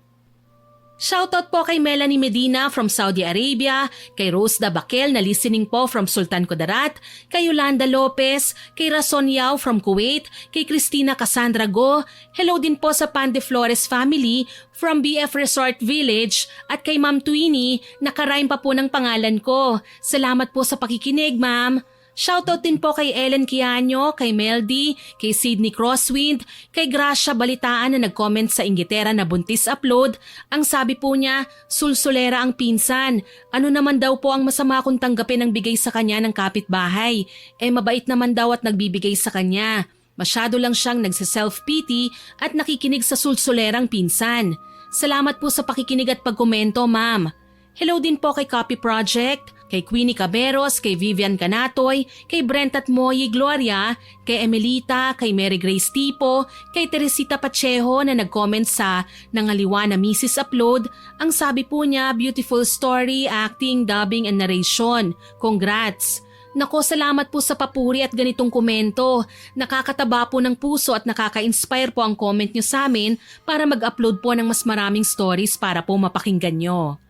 Shoutout po kay Melanie Medina from Saudi Arabia, kay Rose Dabakel na listening po from Sultan Kudarat, kay Yolanda Lopez, kay Rason Yao from Kuwait, kay Christina Cassandra Go, hello din po sa Pande Flores family from BF Resort Village at kay Ma'am Twini, nakarime pa po ng pangalan ko. Salamat po sa pakikinig, Ma'am. Shoutout din po kay Ellen Kianyo, kay Meldy, kay Sydney Crosswind, kay Gracia Balitaan na nag-comment sa Ingitera na buntis upload. Ang sabi po niya, sulsulera ang pinsan. Ano naman daw po ang masama kung tanggapin ang bigay sa kanya ng kapitbahay? Mabait naman daw at nagbibigay sa kanya. Masyado lang siyang nagsa-self-pity at nakikinig sa sulsulerang pinsan. Salamat po sa pakikinig at pagkomento, ma'am. Hello din po kay Copy Project, kay Queenie Caberos, kay Vivian Canatoy, kay Brent at Moyi Gloria, kay Emelita, kay Mary Grace Tipo, kay Teresita Pacheco na nag-comment sa Nangaliwa na Mrs. Upload. Ang sabi po niya, beautiful story, acting, dubbing and narration. Congrats! Nako, salamat po sa papuri at ganitong komento. Nakakataba po ng puso at nakaka-inspire po ang comment niyo sa amin para mag-upload po ng mas maraming stories para po mapakinggan niyo.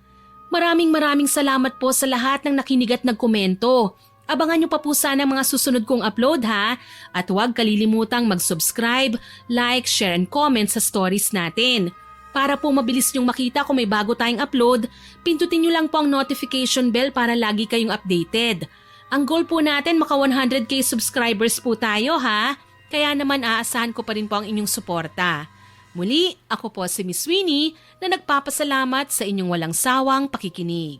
Maraming salamat po sa lahat ng nakinig at nagkomento. Abangan niyo pa po sana ang mga susunod kong upload ha. At huwag kalilimutang mag-subscribe, like, share and comment sa stories natin. Para po mabilis niyong makita kung may bago tayong upload, pindutin niyo lang po ang notification bell para lagi kayong updated. Ang goal po natin maka 100k subscribers po tayo ha. Kaya naman aasahan ko pa rin po ang inyong suporta. Muli, ako po si Miss Winnie na nagpapasalamat sa inyong walang sawang pakikinig.